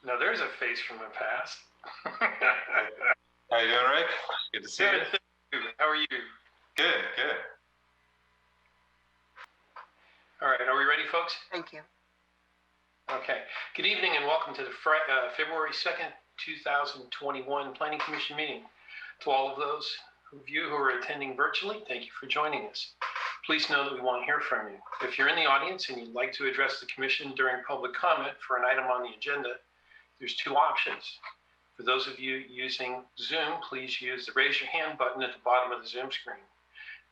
Now there's a face from the past. How you doing, Rick? Good to see you. How are you? Good, good. All right, are we ready, folks? Thank you. Okay. Good evening and welcome to the February 2nd, 2021 Planning Commission meeting. To all of those of you who are attending virtually, thank you for joining us. Please know that we want to hear from you. If you're in the audience and you'd like to address the commission during public comment for an item on the agenda, there's two options. For those of you using Zoom, please use the raise your hand button at the bottom of the Zoom screen.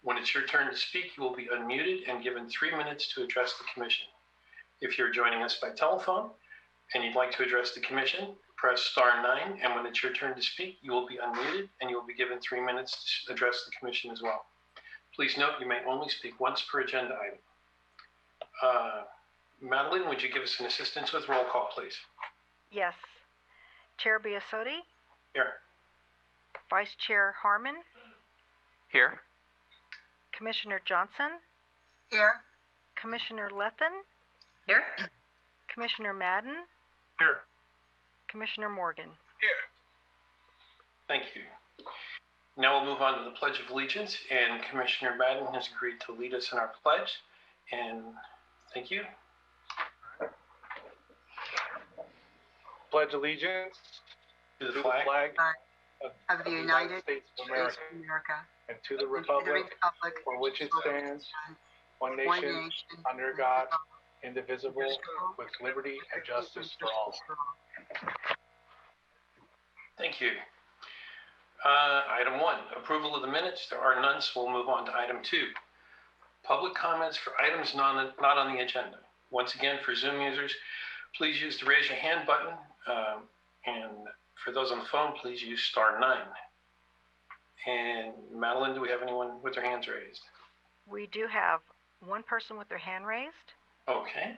When it's your turn to speak, you will be unmuted and given 3 minutes to address the commission. If you're joining us by telephone and you'd like to address the commission, press *9, and when it's your turn to speak, you will be unmuted and you will be given 3 minutes to address the commission as well. Please note you may only speak once per agenda item. Madeline, would you give us an assistance with roll call, please? Yes. Chair Biasotti? Here. Vice Chair Harmon? Here. Commissioner Johnson? Here. Commissioner Lethen? Here. Commissioner Madden? Here. Commissioner Morgan? Here. Thank you. Now we'll move on to the Pledge of Allegiance, and Commissioner Madden has agreed to lead us in our pledge, and thank you. Pledge allegiance To the flag Of the United States of States America of America. and to the And republic for which it for stands, one one nation, under God, indivisible, with liberty and justice for all. Thank you. Item 1, approval of the minutes. There are none, so we'll move on to item 2. Public comments for items not on the agenda. Once again, for Zoom users, please use the raise your hand button. And for those on the phone, please use *9. And Madeline, do we have anyone with their hands raised? We do have one person with their hand raised. Okay.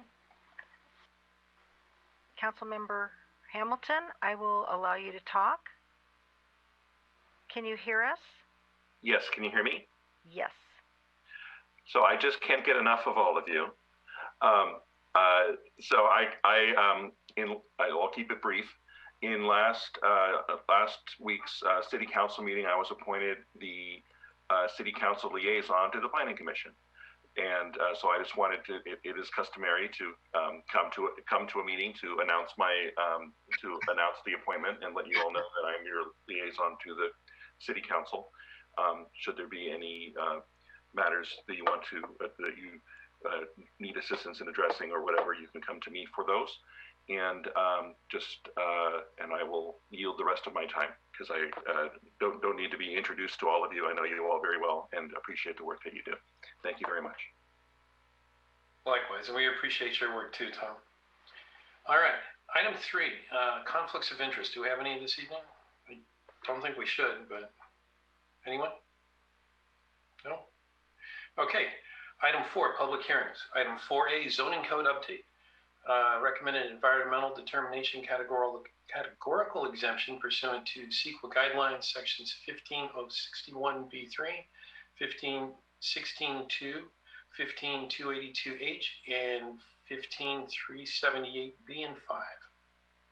Councilmember Hamilton, I will allow you to talk. Can you hear us? Yes, can you hear me? Yes. So I just can't get enough of all of you. I'll keep it brief. In last week's City Council meeting, I was appointed the City Council liaison to the Planning Commission, and so I just wanted to. It is customary to come to a meeting to announce the appointment and let you all know that I'm your liaison to the City Council. Should there be any matters that you want to need assistance in addressing or whatever, you can come to me for those. And and I will yield the rest of my time because I don't need to be introduced to all of you. I know you all very well and appreciate the work that you do. Thank you very much. Likewise, and we appreciate your work too, Tom. All right, item 3, conflicts of interest. Do we have any this evening? I don't think we should, but anyone? No? Okay, item 4, public hearings. Item 4A, zoning code update. Recommended environmental determination categorical exemption pursuant to CEQA guidelines sections 15061B3, 15162, 15282H, and 15378B and 5.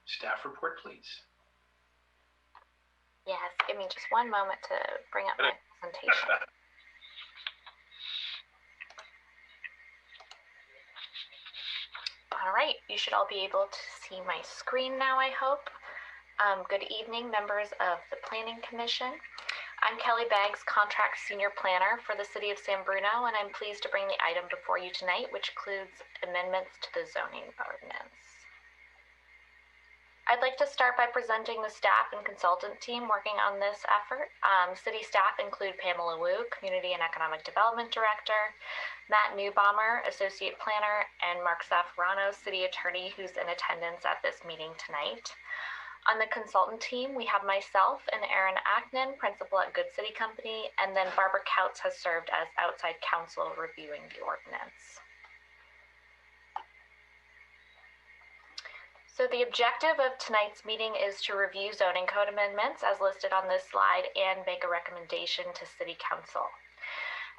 Staff report, please. Yes, give me just one moment to bring up my presentation. All right, you should all be able to see my screen now, I hope. Good evening, members of the Planning Commission. I'm Kelly Baggs, Contract Senior Planner for the City of San Bruno, and I'm pleased to bring the item before you tonight, which includes amendments to the zoning ordinance. I'd like to start by presenting the staff and consultant team working on this effort. City staff include Pamela Wu, Community and Economic Development Director, Matt Newbaumer, Associate Planner, and Mark Zaffarano, City Attorney, who's in attendance at this meeting tonight. On the consultant team, we have myself and Aaron Acknan, Principal at Good City Company, and then Barbara Kautz has served as outside counsel reviewing the ordinance. So the objective of tonight's meeting is to review zoning code amendments as listed on this slide and make a recommendation to City Council.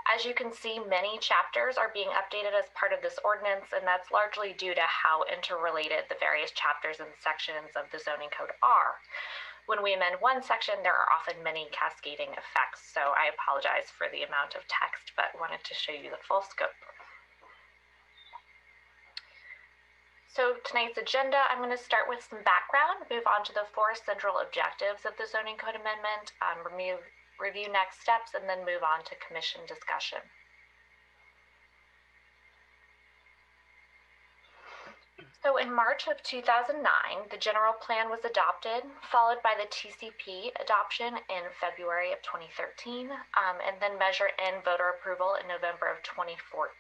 As you can see, many chapters are being updated as part of this ordinance, and that's largely due to how interrelated the various chapters and sections of the zoning code are. When we amend one section, there are often many cascading effects, so I apologize for the amount of text, but wanted to show you the full scope. So tonight's agenda, I'm going to start with some background, move on to the 4 central objectives of the zoning code amendment, review next steps, and then move on to commission discussion. So in March of 2009, the general plan was adopted, followed by the TCP adoption in February of 2013, and then Measure N voter approval in November of 2014.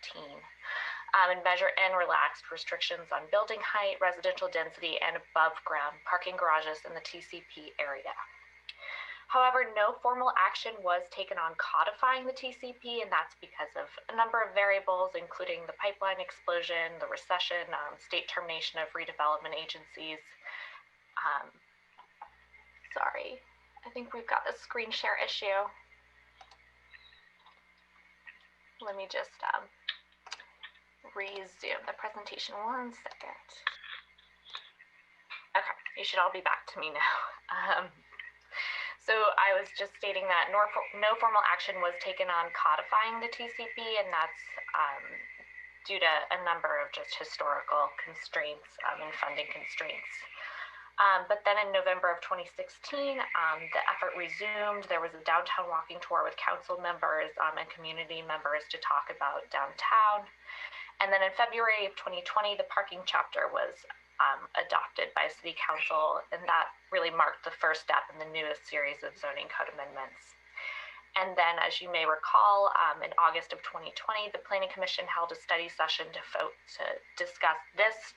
And Measure N relaxed restrictions on building height, residential density, and above-ground parking garages in the TCP area. However, no formal action was taken on codifying the TCP, and that's because of a number of variables, including the pipeline explosion, the recession, state termination of redevelopment agencies. Sorry, I think we've got a screen share issue. Let me just resume the presentation 1 second. Okay, you should all be back to me now. So I was just stating that no formal action was taken on codifying the TCP, and that's due to a number of just historical constraints and funding constraints. But then in November of 2016, the effort resumed. There was a downtown walking tour with council members and community members to talk about downtown. And then in February of 2020, the parking chapter was adopted by City Council, and that really marked the first step in the newest series of zoning code amendments. And then, as you may recall, in August of 2020, the Planning Commission held a study session to discuss this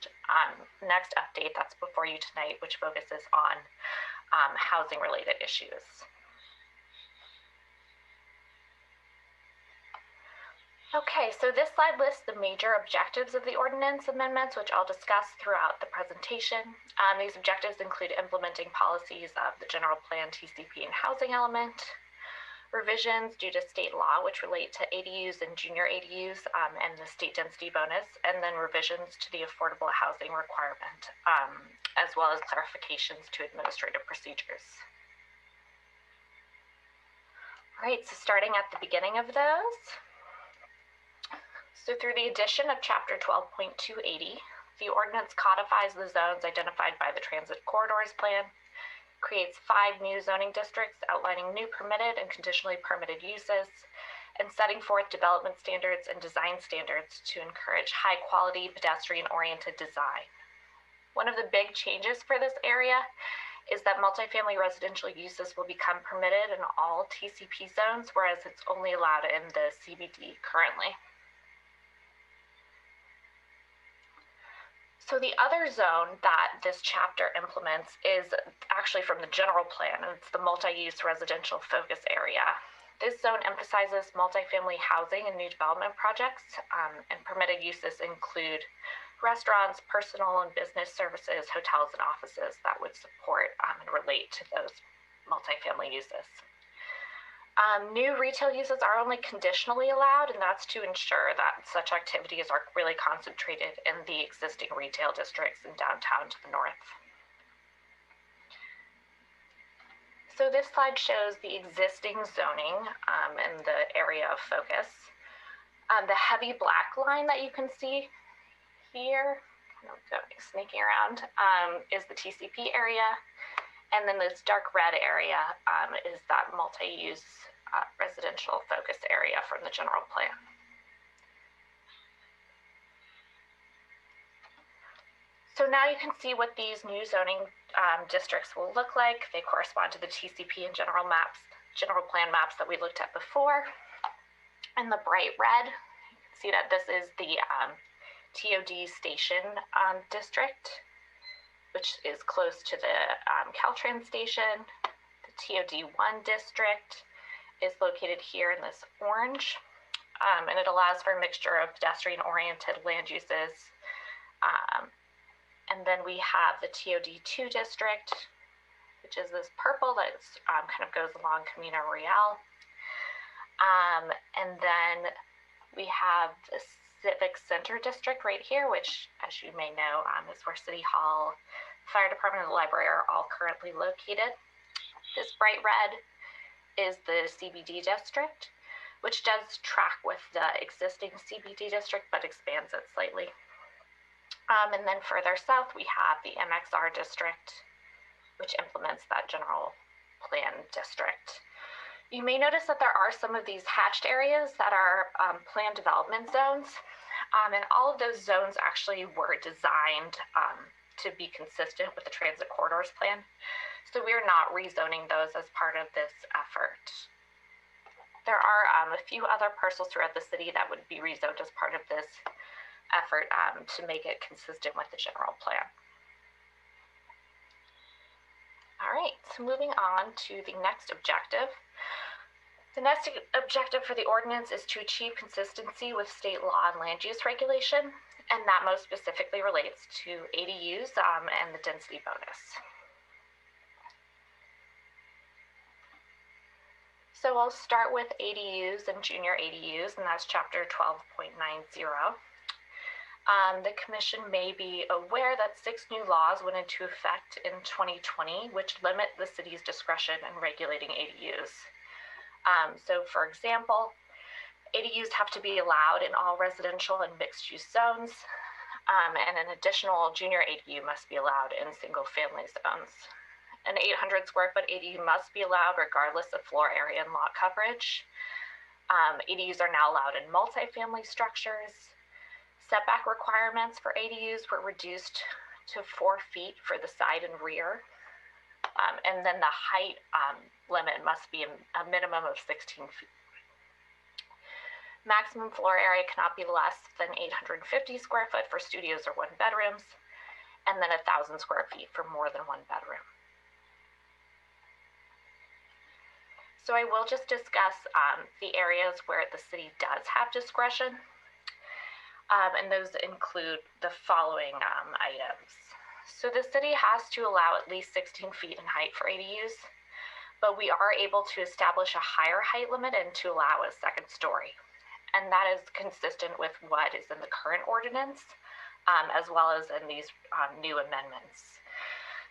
next update that's before you tonight, which focuses on housing-related issues. Okay, so this slide lists the major objectives of the ordinance amendments, which I'll discuss throughout the presentation. These objectives include implementing policies of the general plan, TCP, and housing element, revisions due to state law, which relate to ADUs and junior ADUs and the state density bonus, and then revisions to the affordable housing requirement, as well as clarifications to administrative procedures. All right, so starting at the beginning of those. So through the addition of Chapter 12.280, the ordinance codifies the zones identified by the Transit Corridors Plan, creates 5 new zoning districts outlining new permitted and conditionally permitted uses, and setting forth development standards and design standards to encourage high-quality, pedestrian-oriented design. One of the big changes for this area is that multifamily residential uses will become permitted in all TCP zones, whereas it's only allowed in the CBD currently. So the other zone that this chapter implements is actually from the general plan, and it's the multi-use residential focus area. This zone emphasizes multifamily housing and new development projects, and permitted uses include restaurants, personal and business services, hotels, and offices that would support and relate to those multifamily uses. New retail uses are only conditionally allowed, and that's to ensure that such activities are really concentrated in the existing retail districts in downtown to the north. So this slide shows the existing zoning in the area of focus. The heavy black line that you can see here, sneaking around, is the TCP area. And then this dark red area is that multi-use residential focus area from the general plan. So now you can see what these new zoning districts will look like. They correspond to the TCP and general plan maps that we looked at before. In the bright red, you can see that this is the TOD station district, which is close to the Caltrans station. The TOD1 district is located here in this orange, and it allows for a mixture of pedestrian-oriented land uses. And then we have the TOD2 district, which is this purple that kind of goes along Camino Real. And then we have the Civic Center District right here, which, as you may know, is where City Hall, Fire Department, and the library are all currently located. This bright red is the CBD district, which does track with the existing CBD district, but expands it slightly. And then further south, we have the MXR district, which implements that general plan district. You may notice that there are some of these hatched areas that are planned development zones, and all of those zones actually were designed to be consistent with the transit corridors plan. So we're not rezoning those as part of this effort. There are a few other parcels throughout the city that would be rezoned as part of this effort to make it consistent with the general plan. All right, so moving on to the next objective. The next objective for the ordinance is to achieve consistency with state law and land use regulation, and that most specifically relates to ADUs and the density bonus. So I'll start with ADUs and junior ADUs, and that's chapter 12.90. The commission may be aware that 6 new laws went into effect in 2020, which limit the city's discretion in regulating ADUs. So for example, ADUs have to be allowed in all residential and mixed-use zones, and an additional junior ADU must be allowed in single-family zones. An 800 square foot ADU must be allowed regardless of floor area and lot coverage. ADUs are now allowed in multifamily structures. Setback requirements for ADUs were reduced to 4 feet for the side and rear. And then the height limit must be a minimum of 16 feet. Maximum floor area cannot be less than 850 square foot for studios or 1 bedrooms, and then 1,000 square feet for more than 1 bedroom. So I will just discuss the areas where the city does have discretion, and those include the following items. So the city has to allow at least 16 feet in height for ADUs, but we are able to establish a higher height limit and to allow a 2nd story. And that is consistent with what is in the current ordinance, as well as in these new amendments.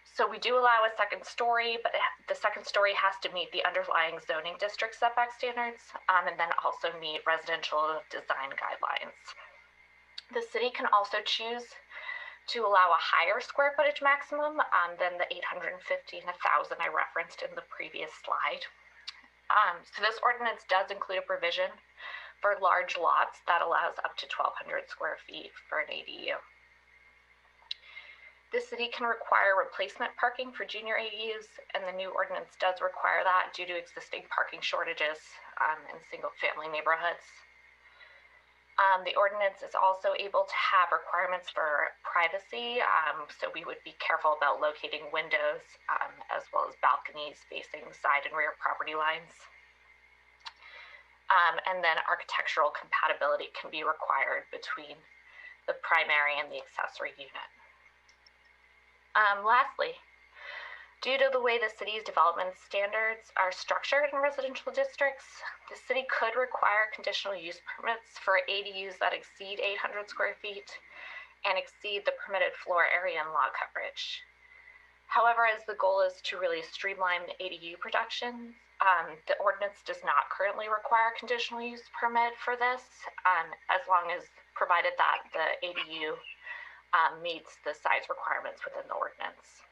So we do allow a 2nd story, but the 2nd story has to meet the underlying zoning district setback standards, and then also meet residential design guidelines. The city can also choose to allow a higher square footage maximum than the 850 and 1,000 I referenced in the previous slide. So this ordinance does include a provision for large lots that allows up to 1,200 square feet for an ADU. The city can require replacement parking for junior ADUs, and the new ordinance does require that due to existing parking shortages in single-family neighborhoods. The ordinance is also able to have requirements for privacy, so we would be careful about locating windows as well as balconies facing side and rear property lines. And then architectural compatibility can be required between the primary and the accessory unit. Lastly, due to the way the city's development standards are structured in residential districts, the city could require conditional use permits for ADUs that exceed 800 square feet and exceed the permitted floor area and lot coverage. However, as the goal is to really streamline the ADU production, the ordinance does not currently require conditional use permit for this, as long as provided that the ADU meets the size requirements within the ordinance.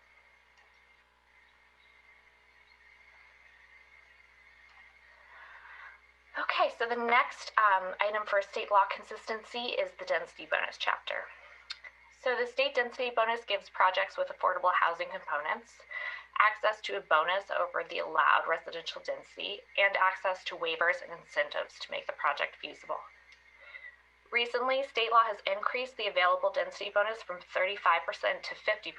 Okay, so the next item for state law consistency is the density bonus chapter. So the state density bonus gives projects with affordable housing components access to a bonus over the allowed residential density and access to waivers and incentives to make the project feasible. Recently, state law has increased the available density bonus from 35% to 50%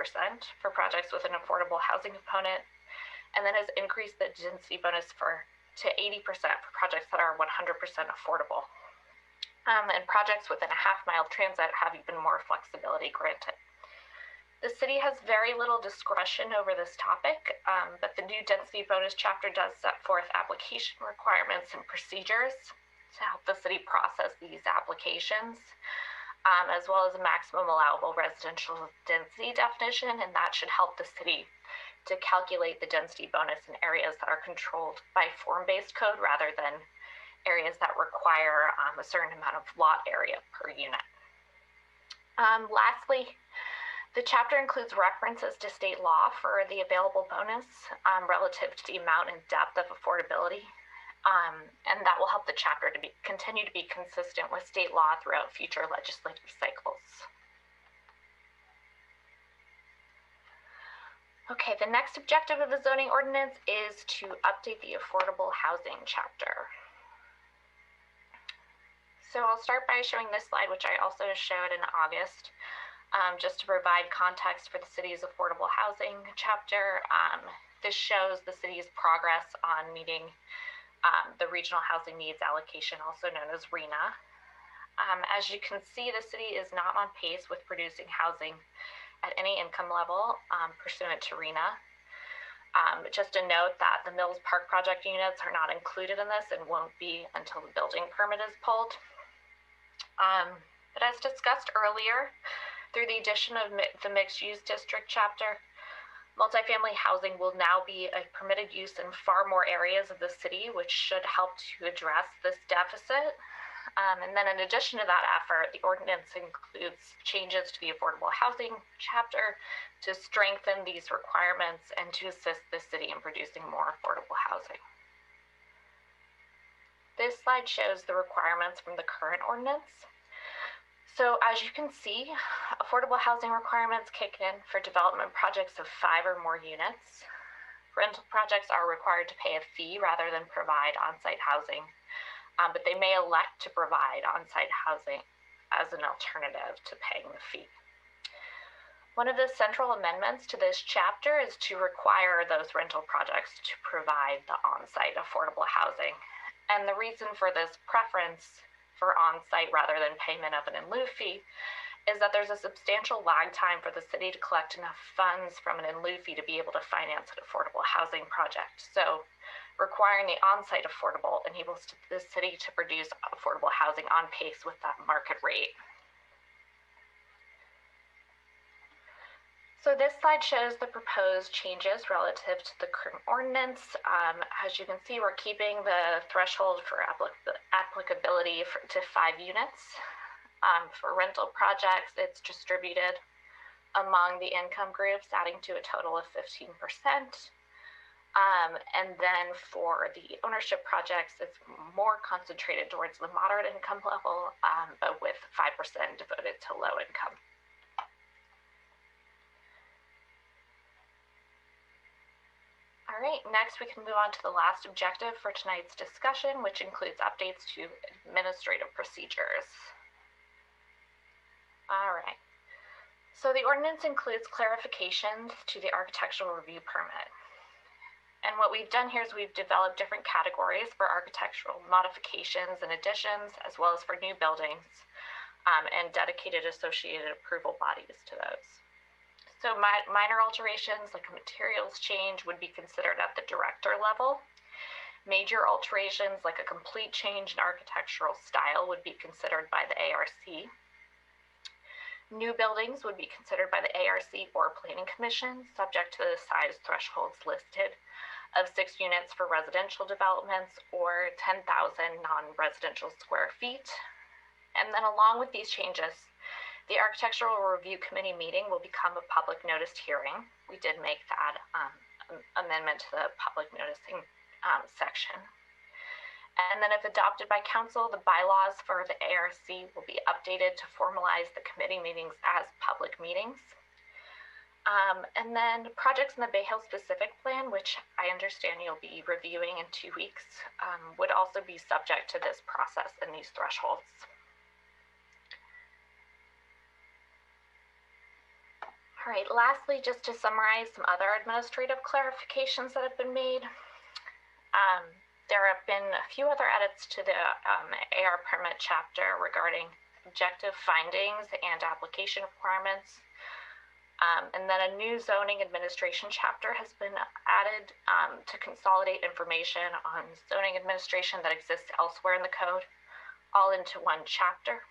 for projects with an affordable housing component, and then has increased the density bonus to 80% for projects that are 100% affordable. And projects within a half-mile transit have even more flexibility granted. The city has very little discretion over this topic, but the new density bonus chapter does set forth application requirements and procedures to help the city process these applications, as well as a maximum allowable residential density definition, and that should help the city to calculate the density bonus in areas that are controlled by form-based code rather than areas that require a certain amount of lot area per unit. Lastly, the chapter includes references to state law for the available bonus relative to the amount and depth of affordability, and that will help the chapter to continue to be consistent with state law throughout future legislative cycles. Okay, the next objective of the zoning ordinance is to update the affordable housing chapter. So I'll start by showing this slide, which I also showed in August, just to provide context for the city's affordable housing chapter. This shows the city's progress on meeting the regional housing needs allocation, also known as RHNA. As you can see, the city is not on pace with producing housing at any income level pursuant to RHNA. Just a note that the Mills Park project units are not included in this and won't be until the building permit is pulled. But as discussed earlier, through the addition of the mixed-use district chapter, multifamily housing will now be a permitted use in far more areas of the city, which should help to address this deficit. And then in addition to that effort, the ordinance includes changes to the affordable housing chapter to strengthen these requirements and to assist the city in producing more affordable housing. This slide shows the requirements from the current ordinance. So as you can see, affordable housing requirements kick in for development projects of 5 or more units. Rental projects are required to pay a fee rather than provide on-site housing, but they may elect to provide on-site housing as an alternative to paying the fee. One of the central amendments to this chapter is to require those rental projects to provide the on-site affordable housing. And the reason for this preference for on-site rather than payment of an in lieu fee is that there's a substantial lag time for the city to collect enough funds from an in lieu fee to be able to finance an affordable housing project. So requiring the on-site affordable enables the city to produce affordable housing on pace with that market rate. So this slide shows the proposed changes relative to the current ordinance. As you can see, we're keeping the threshold for applicability to 5 units. For rental projects, it's distributed among the income groups, adding to a total of 15%. And then for the ownership projects, it's more concentrated towards the moderate income level, but with 5% devoted to low income. All right, next we can move on to the last objective for tonight's discussion, which includes updates to administrative procedures. All right, so the ordinance includes clarifications to the architectural review permit. And what we've done here is we've developed different categories for architectural modifications and additions, as well as for new buildings, and dedicated associated approval bodies to those. So minor alterations like a materials change would be considered at the director level. Major alterations like a complete change in architectural style would be considered by the ARC. New buildings would be considered by the ARC or Planning Commission, subject to the size thresholds listed of 6 units for residential developments or 10,000 non-residential square feet. And then along with these changes, the Architectural Review Committee meeting will become a public noticed hearing. We did make that amendment to the public noticing section. And then if adopted by council, the bylaws for the ARC will be updated to formalize the committee meetings as public meetings. And then projects in the Bay Hill specific plan, which I understand you'll be reviewing in 2 weeks, would also be subject to this process and these thresholds. All right, lastly, just to summarize some other administrative clarifications that have been made. There have been a few other edits to the AR permit chapter regarding objective findings and application requirements. And then a new zoning administration chapter has been added to consolidate information on zoning administration that exists elsewhere in the code, all into one chapter.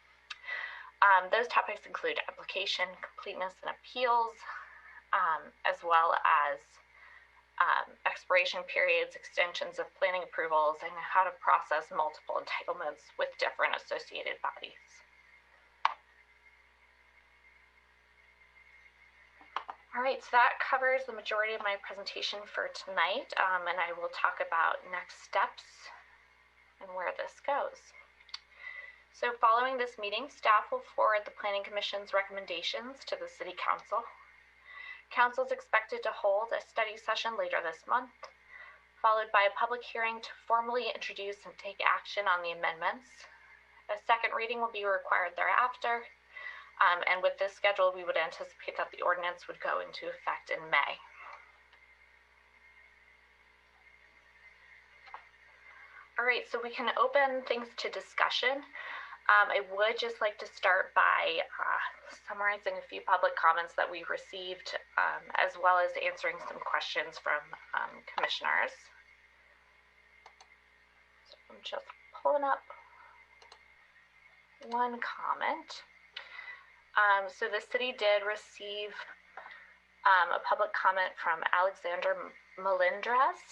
Those topics include application, completeness, and appeals, as well as expiration periods, extensions of planning approvals, and how to process multiple entitlements with different associated bodies. All right, so that covers the majority of my presentation for tonight, and I will talk about next steps and where this goes. So following this meeting, staff will forward the Planning Commission's recommendations to the City Council. Council is expected to hold a study session later this month, followed by a public hearing to formally introduce and take action on the amendments. A second reading will be required thereafter. And with this schedule, we would anticipate that the ordinance would go into effect in May. All right, so we can open things to discussion. I would just like to start by summarizing a few public comments that we received, as well as answering some questions from commissioners. So I'm just pulling up one comment. So the city did receive a public comment from Alexander Melendres,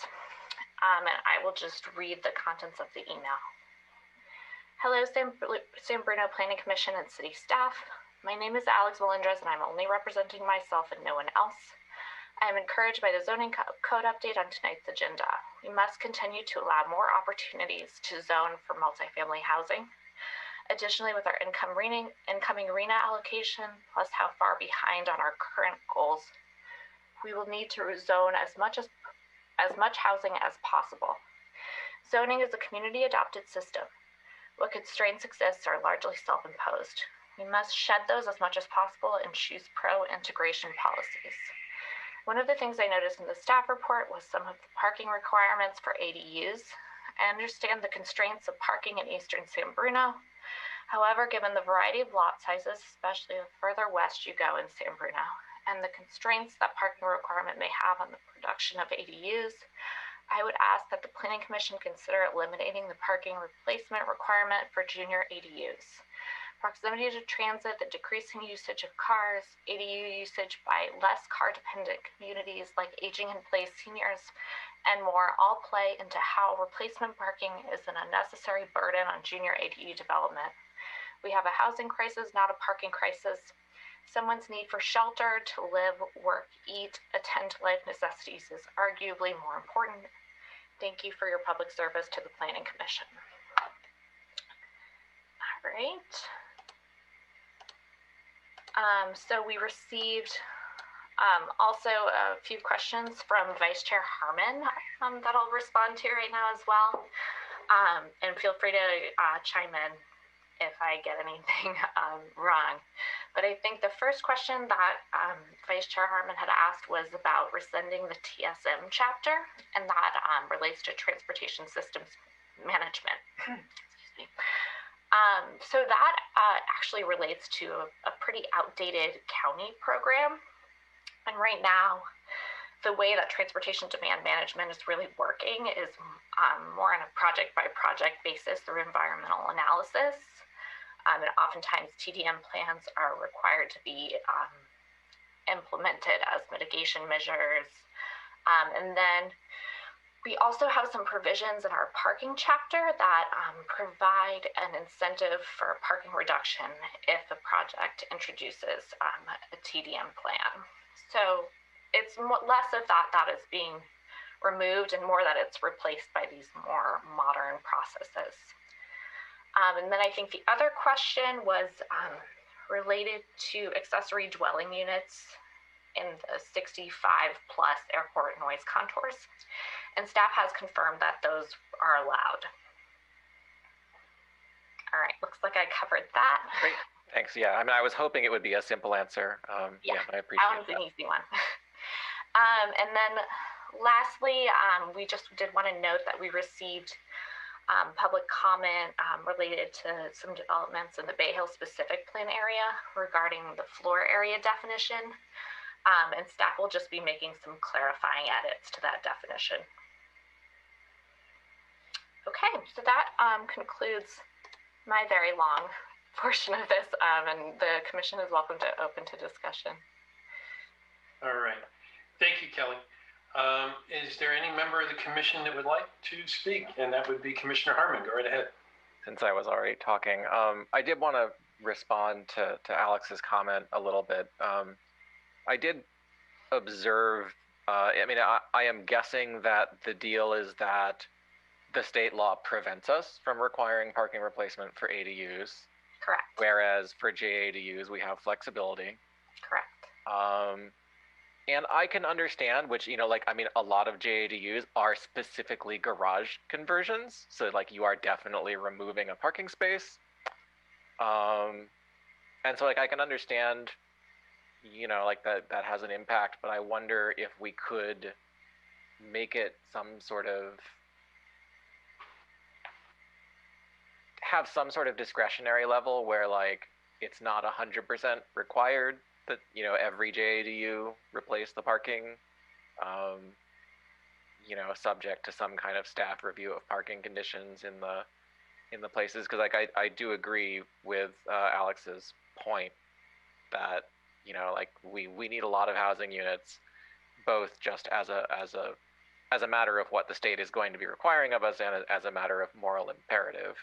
and I will just read the contents of the email. Hello, San Bruno Planning Commission and city staff. My name is Alex Melendres, and I'm only representing myself and no one else. I am encouraged by the zoning code update on tonight's agenda. We must continue to allow more opportunities to zone for multifamily housing. Additionally, with our incoming RENA allocation, plus how far behind on our current goals, we will need to rezone as much housing as possible. Zoning is a community-adopted system. What constraints exist are largely self-imposed. We must shed those as much as possible and choose pro-integration policies. One of the things I noticed in the staff report was some of the parking requirements for ADUs. I understand the constraints of parking in eastern San Bruno. However, given the variety of lot sizes, especially the further west you go in San Bruno, and the constraints that parking requirement may have on the production of ADUs, I would ask that the Planning Commission consider eliminating the parking replacement requirement for junior ADUs. Proximity to transit, the decreasing usage of cars, ADU usage by less car-dependent communities like aging-in-place seniors, and more all play into how replacement parking is an unnecessary burden on junior ADU development. We have a housing crisis, not a parking crisis. Someone's need for shelter to live, work, eat, attend to life necessities is arguably more important. Thank you for your public service to the Planning Commission. All right. So we received also a few questions from Vice Chair Harmon that I'll respond to right now as well. And feel free to chime in if I get anything wrong. But I think the first question that Vice Chair Harmon had asked was about rescinding the TSM chapter, and that relates to transportation systems management. Excuse me. So that actually relates to a pretty outdated county program. And right now, the way that transportation demand management is really working is more on a project-by-project basis through environmental analysis. And oftentimes TDM plans are required to be implemented as mitigation measures. And then we also have some provisions in our parking chapter that provide an incentive for parking reduction if a project introduces a TDM plan. So it's less of that is being removed and more that it's replaced by these more modern processes. And then I think the other question was related to accessory dwelling units in the 65 plus airport noise contours. And staff has confirmed that those are allowed. All right, looks like I covered that. Great, thanks. Yeah, I mean, I was hoping it would be a simple answer. Yeah, I appreciate that. That one's an easy one. And then lastly, we just did want to note that we received public comment related to some developments in the Bay Hill specific plan area regarding the floor area definition. And staff will just be making some clarifying edits to that definition. Okay, so that concludes my very long portion of this, and the commission is welcome to open to discussion. All right. Thank you, Kelly. Is there any member of the commission that would like to speak? And that would be Commissioner Harmon. Go right ahead. Since I was already talking, I did want to respond to Alex's comment a little bit. I did observe, I mean, I am guessing that the deal is that the state law prevents us from requiring parking replacement for ADUs. Correct. Whereas for JADUs, we have flexibility. Correct. And I can understand, which, you know, like, I mean, a lot of JADUs are specifically garage conversions. So, like, you are definitely removing a parking space. And so, like, I can understand, you know, like, that has an impact. But I wonder if we could make it some sort of, have some sort of discretionary level where, like, it's not 100% required that, you know, every JADU replace the parking, you know, subject to some kind of staff review of parking conditions in the places. Because, like, I do agree with Alex's point that, you know, like, we need a lot of housing units, both just as a matter of what the state is going to be requiring of us and as a matter of moral imperative.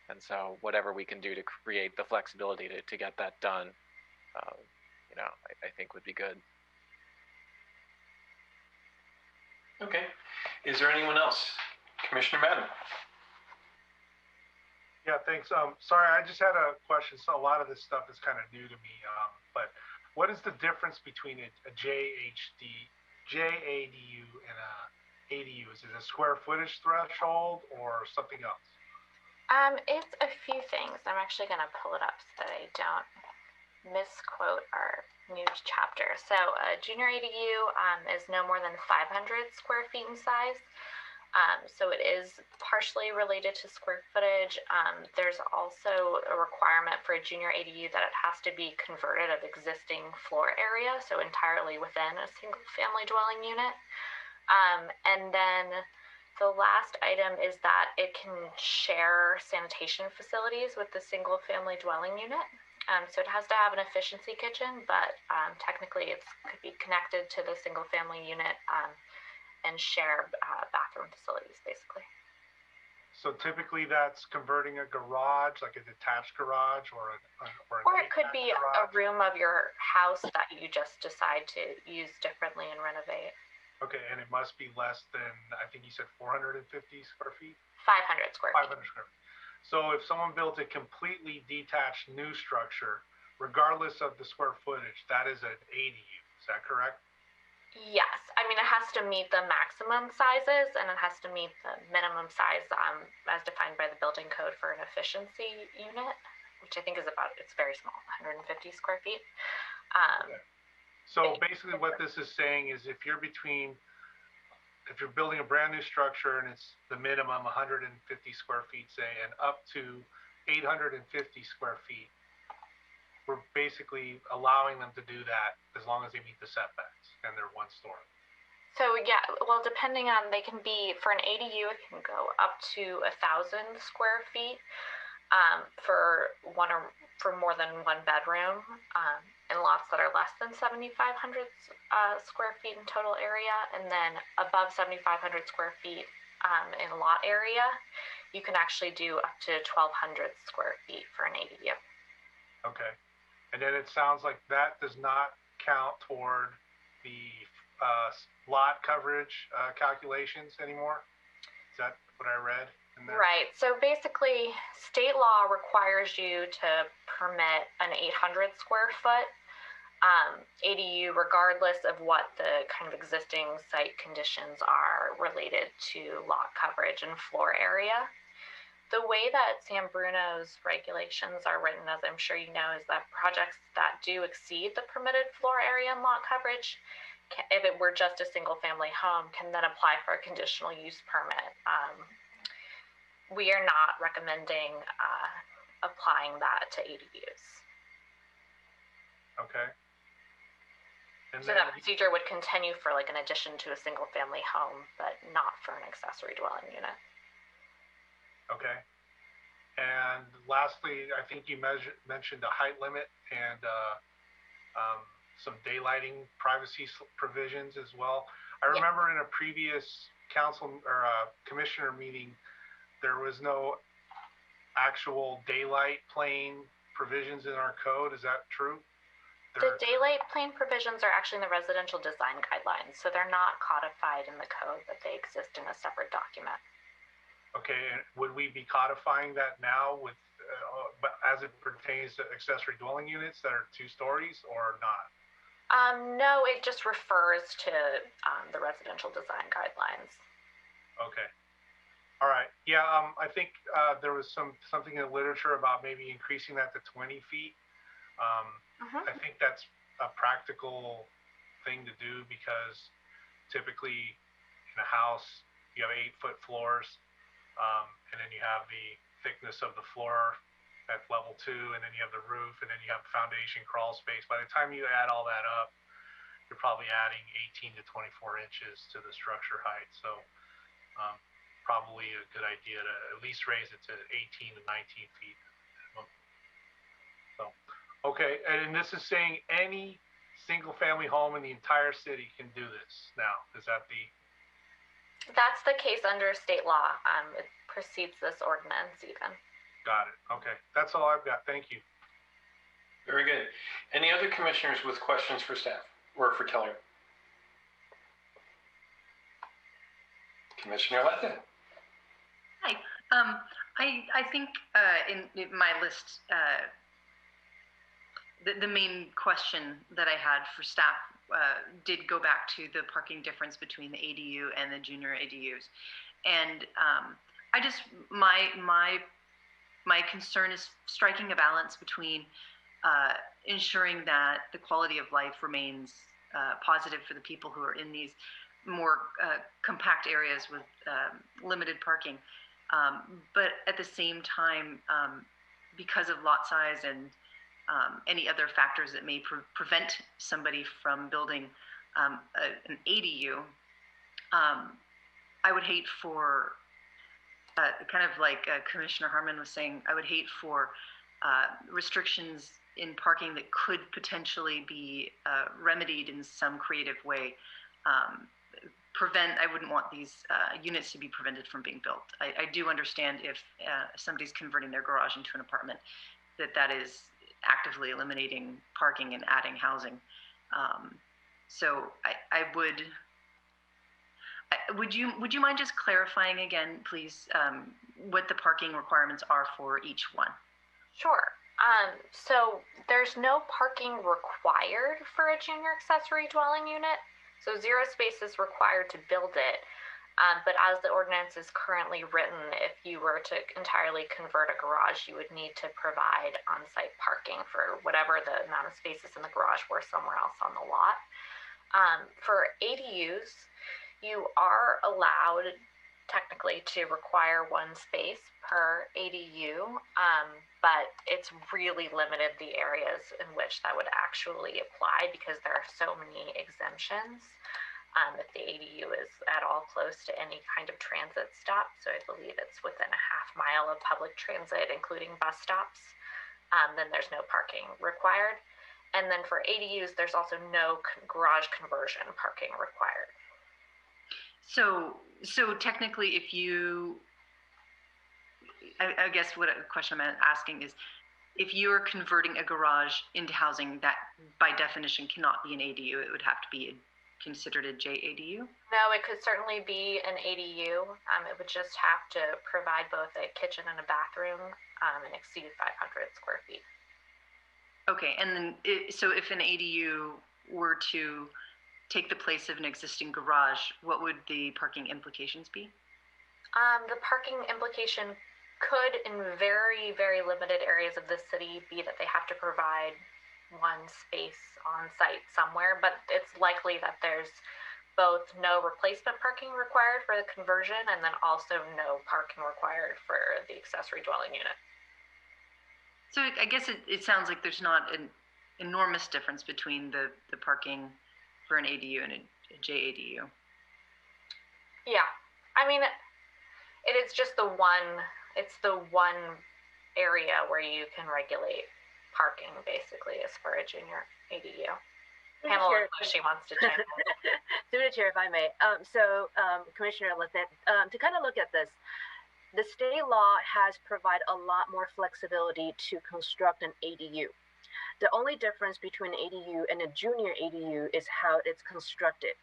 And so whatever we can do to create the flexibility to get that done, you know, I think would be good. Okay. Is there anyone else? Commissioner Madden. Yeah, thanks. Sorry, I just had a question. So a lot of this stuff is kind of new to me. But what is the difference between a JADU and a ADU? Is it a square footage threshold or something else? It's a few things. I'm actually going to pull it up so that I don't misquote our new chapter. So a junior ADU is no more than 500 square feet in size. So it is partially related to square footage. There's also a requirement for a junior ADU that it has to be converted of existing floor area, so entirely within a single family dwelling unit. And then the last item is that it can share sanitation facilities with the single family dwelling unit. So it has to have an efficiency kitchen, but technically it could be connected to the single family unit and share bathroom facilities, basically. So typically that's converting a garage, like a detached garage or it could be garage. A room of your house that you just decide to use differently and renovate. Okay, and it must be less than, I think you said 450 square feet? 500 square feet. 500 square feet. So if someone built a completely detached new structure, regardless of the square footage, that is an ADU. Is that correct? Yes. I mean, it has to meet the maximum sizes and it has to meet the minimum size as defined by the building code for an efficiency unit, which I think is it's very small, 150 square feet. Okay. So basically what this is saying is if you're building a brand new structure and it's the minimum 150 square feet, say, and up to 850 square feet, we're basically allowing them to do that as long as they meet the setbacks and they're one story. So yeah, well, depending on, they can be, for an ADU, it can go up to 1,000 square feet for more than one bedroom. In lots that are less than 7,500 square feet in total area, and then above 7,500 square feet in lot area, you can actually do up to 1,200 square feet for an ADU. Okay. And then it sounds like that does not count toward the lot coverage calculations anymore? Is that what I read in there? Right. So basically, state law requires you to permit an 800 square foot ADU, regardless of what the kind of existing site conditions are related to lot coverage and floor area. The way that San Bruno's regulations are written, as I'm sure you know, is that projects that do exceed the permitted floor area and lot coverage, if it were just a single family home, can then apply for a conditional use permit. We are not recommending applying that to ADUs. Okay. And So then, that procedure would continue for like an addition to a single family home, but not for an accessory dwelling unit. okay. And lastly, I think you mentioned a height limit and some daylighting privacy provisions as well. I remember in a previous council or commissioner meeting, there was no actual daylight plane provisions in our code. Is that true? The daylight plane provisions are actually in the residential design guidelines, so they're not codified in the code, but they exist in a separate document. Okay, and would we be codifying that now with, but as it pertains to accessory dwelling units that are 2 stories or not? No, it just refers to the residential design guidelines. Okay. All right. Yeah, I think there was something in the literature about maybe increasing that to 20 feet. I think that's a practical thing to do because typically in a house you have 8-foot floors, and then you have the thickness of the floor at level 2, and then you have the roof, and then you have foundation crawl space. By the time you add all that up, you're probably adding 18 to 24 inches to the structure height. So probably a good idea to at least raise it to 18 to 19 feet. So, okay, and this is saying any single-family home in the entire city can do this now. Is that the? That's the case under state law. It precedes this ordinance even. Got it. Okay, that's all I've got. Thank you. Very good. Any other commissioners with questions for staff or for Keller? Commissioner Letton. Hi. I think in my list, the main question that I had for staff did go back to the parking difference between the ADU and the junior ADUs, and I just my concern is striking a balance between ensuring that the quality of life remains positive for the people who are in these more compact areas with limited parking, but at the same time, because of lot size and any other factors that may prevent somebody from building an ADU, I would hate for, kind of like Commissioner Harmon was saying, I would hate for restrictions in parking that could potentially be remedied in some creative way. I wouldn't want these units to be prevented from being built. I do understand if somebody's converting their garage into an apartment, that is actively eliminating parking and adding housing. So I would you mind just clarifying again, please, what the parking requirements are for each one? Sure. So there's no parking required for a junior accessory dwelling unit. So 0 space is required to build it. But as the ordinance is currently written, if you were to entirely convert a garage, you would need to provide on-site parking for whatever the amount of spaces in the garage were somewhere else on the lot. For ADUs, you are allowed technically to require 1 space per ADU, but it's really limited the areas in which that would actually apply because there are so many exemptions. If the ADU is at all close to any kind of transit stop, so I believe it's within a half mile of public transit, including bus stops, then there's no parking required. And then for ADUs, there's also no garage conversion parking required. So technically, if you, I guess what a question I'm asking is, if you're converting a garage into housing, that by definition cannot be an ADU, it would have to be considered a JADU? No, it could certainly be an ADU. It would just have to provide both a kitchen and a bathroom and exceed 500 square feet. Okay, and then so if an ADU were to take the place of an existing garage, what would the parking implications be? The parking implication could, in very, very limited areas of the city, be that they have to provide 1 space on site somewhere, but it's likely that there's both no replacement parking required for the conversion and then also no parking required for the accessory dwelling unit. So I guess it sounds like there's not an enormous difference between the parking for an ADU and a JADU. Yeah, I mean, it is just it's the one area where you can regulate parking, basically, as for a junior ADU. Pamela, she wants to chime in. Through the chair, if I may. Commissioner Lithit, to kind of look at this, the state law has provided a lot more flexibility to construct an ADU. The only difference between an ADU and a junior ADU is how it's constructed.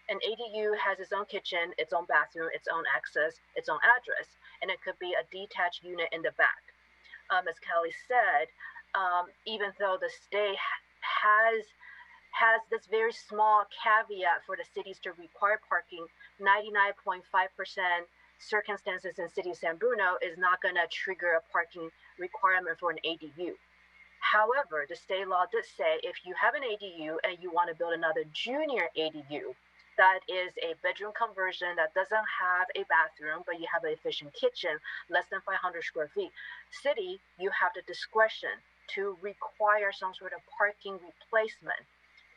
An ADU has its own kitchen, its own bathroom, its own access, its own address, and it could be a detached unit in the back. As Kelly said, even though the state has this very small caveat for the cities to require parking, 99.5% circumstances in city of San Bruno is not going to trigger a parking requirement for an ADU. However, the state law did say if you have an ADU and you want to build another junior ADU, that is a bedroom conversion that doesn't have a bathroom, but you have an efficient kitchen, less than 500 square feet. City, you have the discretion to require some sort of parking replacement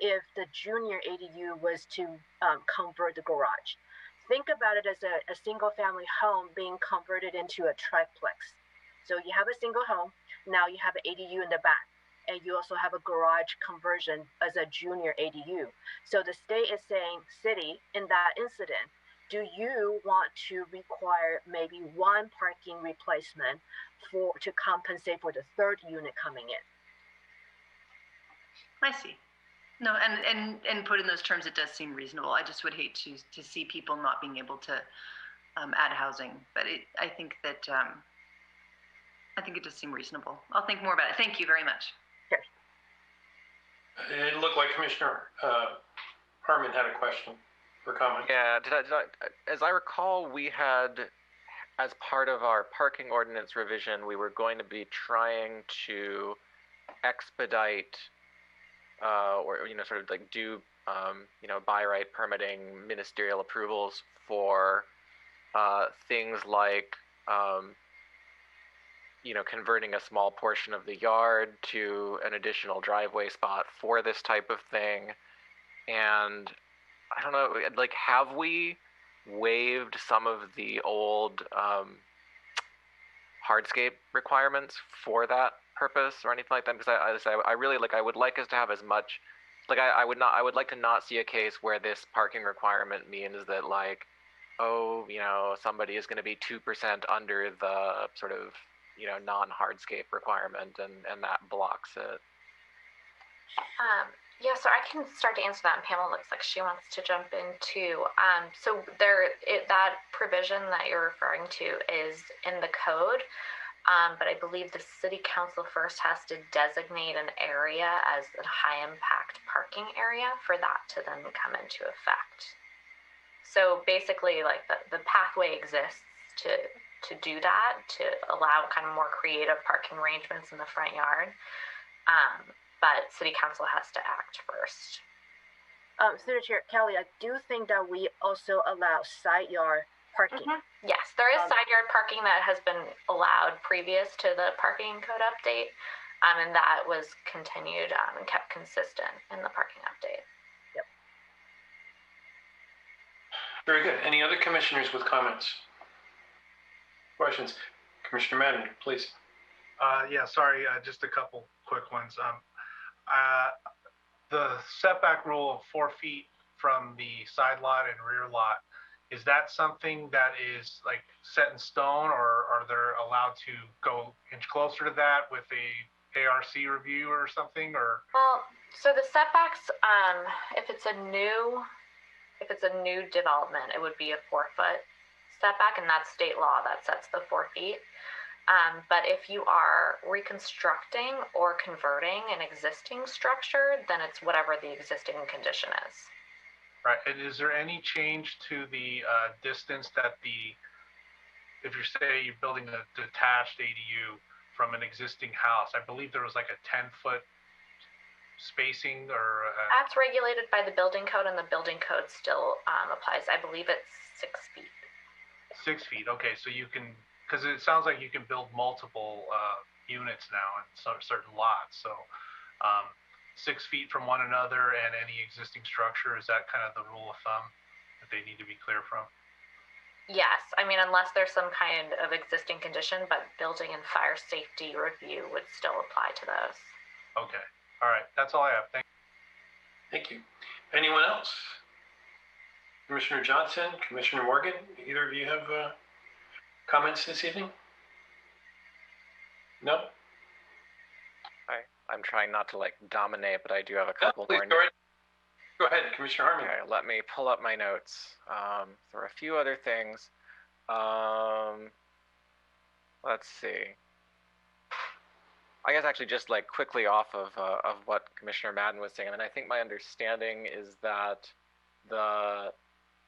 if the junior ADU was to convert the garage. Think about it as a single family home being converted into a triplex. So you have a single home, now you have an ADU in the back, and you also have a garage conversion as a junior ADU. So the state is saying, city, in that incident, do you want to require maybe one parking replacement to compensate for the third unit coming in? I see. No, and put in those terms, it does seem reasonable. I just would hate to see people not being able to add housing, but I think that I think it does seem reasonable. I'll think more about it. Thank you very much. Sure. It looked like Commissioner Harmon had a question or comment. Yeah, as I recall, we had, as part of our parking ordinance revision, we were going to be trying to expedite or sort of like do by right permitting ministerial approvals for things like converting a small portion of the yard to an additional driveway spot for this type of thing. And I don't know, like, have we waived some of the old hardscape requirements for that purpose or anything like that? Because I really I would like us to have as much, I would like to not see a case where this parking requirement means that somebody is going to be 2% under the sort of non-hardscape requirement, and that blocks it. Yeah, so I can start to answer that, and Pamela looks like she wants to jump in too. So that provision that you're referring to is in the code, but I believe the city council first has to designate an area as a high impact parking area for that to then come into effect. So basically, the pathway exists to do that, to allow kind of more creative parking arrangements in the front yard. But city council has to act first. Through the chair, Kelly, I do think that we also allow side yard parking. Mm-hmm. Yes, there is side yard parking that has been allowed previous to the parking code update, and that was continued and kept consistent in the parking update. Yep. Very good. Any other commissioners with comments? Questions? Commissioner Madden, please. Yeah, sorry, just a couple quick ones. The setback rule of 4 feet from the side lot and rear lot, is that something that is set in stone, or are they allowed to go inch closer to that with a ARC review or something? Or well, so the setbacks, if it's a new development, it would be a 4-foot setback, and that's state law that sets the 4 feet. But if you are reconstructing or converting an existing structure, then it's whatever the existing condition is. Right. And is there any change to the distance that if you're building a detached ADU from an existing house? I believe there was a 10-foot spacing or... That's regulated by the building code, and the building code still applies. I believe it's 6 feet. 6 feet. Okay, so you can, because it sounds like you can build multiple units now in certain lots. So 6 feet from one another and any existing structure? Is that kind of the rule of thumb that they need to be clear from? Yes, I mean, unless there's some kind of existing condition, but building and fire safety review would still apply to those. Okay, all right, that's all I have. Thank you. Anyone else? Commissioner Johnson, Commissioner Morgan, either of you have comments this evening? No? I'm trying not to like dominate, but I do have a couple more. Go ahead, Commissioner Harmon. Okay, let me pull up my notes. There are a few other things. Let's see. I guess actually just like quickly off of what Commissioner Madden was saying. I mean, I think my understanding is that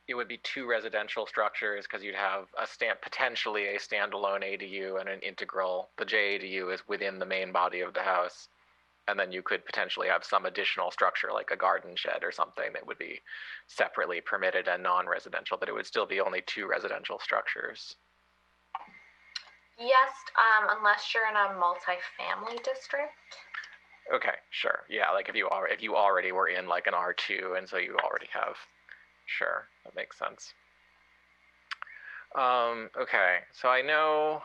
it would be 2 residential structures because you'd have potentially a standalone ADU and an integral. The JADU is within the main body of the house. And then you could potentially have some additional structure like a garden shed or something that would be separately permitted and non-residential, but it would still be only 2 residential structures. Yes, unless you're in a multifamily district. Okay, sure. Yeah, like if you already were in like an R2 and so you already have, sure, that makes sense. Okay, so I know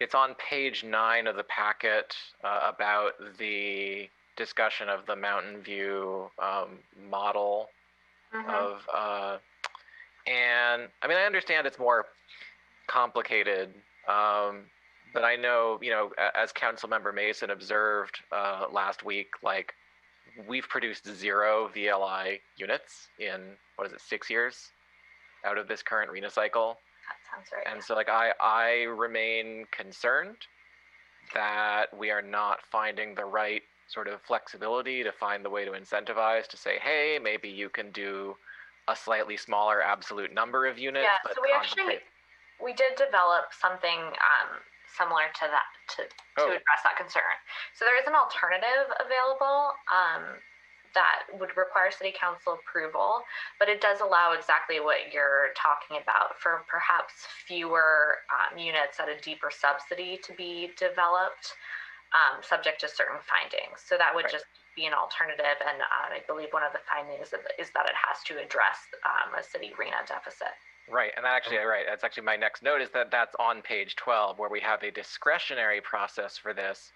it's on page 9 of the packet about the discussion of the Mountain View model of, and I mean, I understand it's more complicated, but I know, as Councilmember Mason observed last week, like we've produced 0 VLI units in, 6 years out of this current RENA cycle. That sounds right. And so like I remain concerned that we are not finding the right sort of flexibility to find the way to incentivize to say, hey, maybe you can do a slightly smaller absolute number of units. Yeah, so we did develop something similar to that to address that concern. So there is an alternative available that would require city council approval, but it does allow exactly what you're talking about for perhaps fewer units at a deeper subsidy to be developed, subject to certain findings. So that would just be an alternative, and I believe one of the findings is that it has to address a city RENA deficit. Right, and that's actually my next note, is that's on page 12 where we have a discretionary process for this.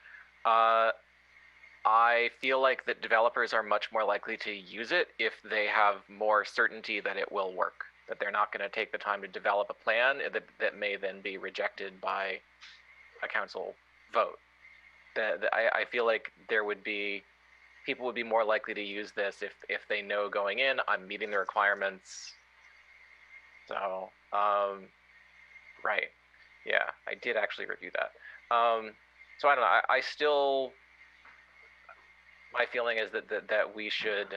I feel like that developers are much more likely to use it if they have more certainty that it will work, that they're not going to take the time to develop a plan that may then be rejected by a council vote. I feel like people would be more likely to use this if they know going in, I'm meeting the requirements. So, right. Yeah, I did actually review that. So I don't know, my feeling is that we should,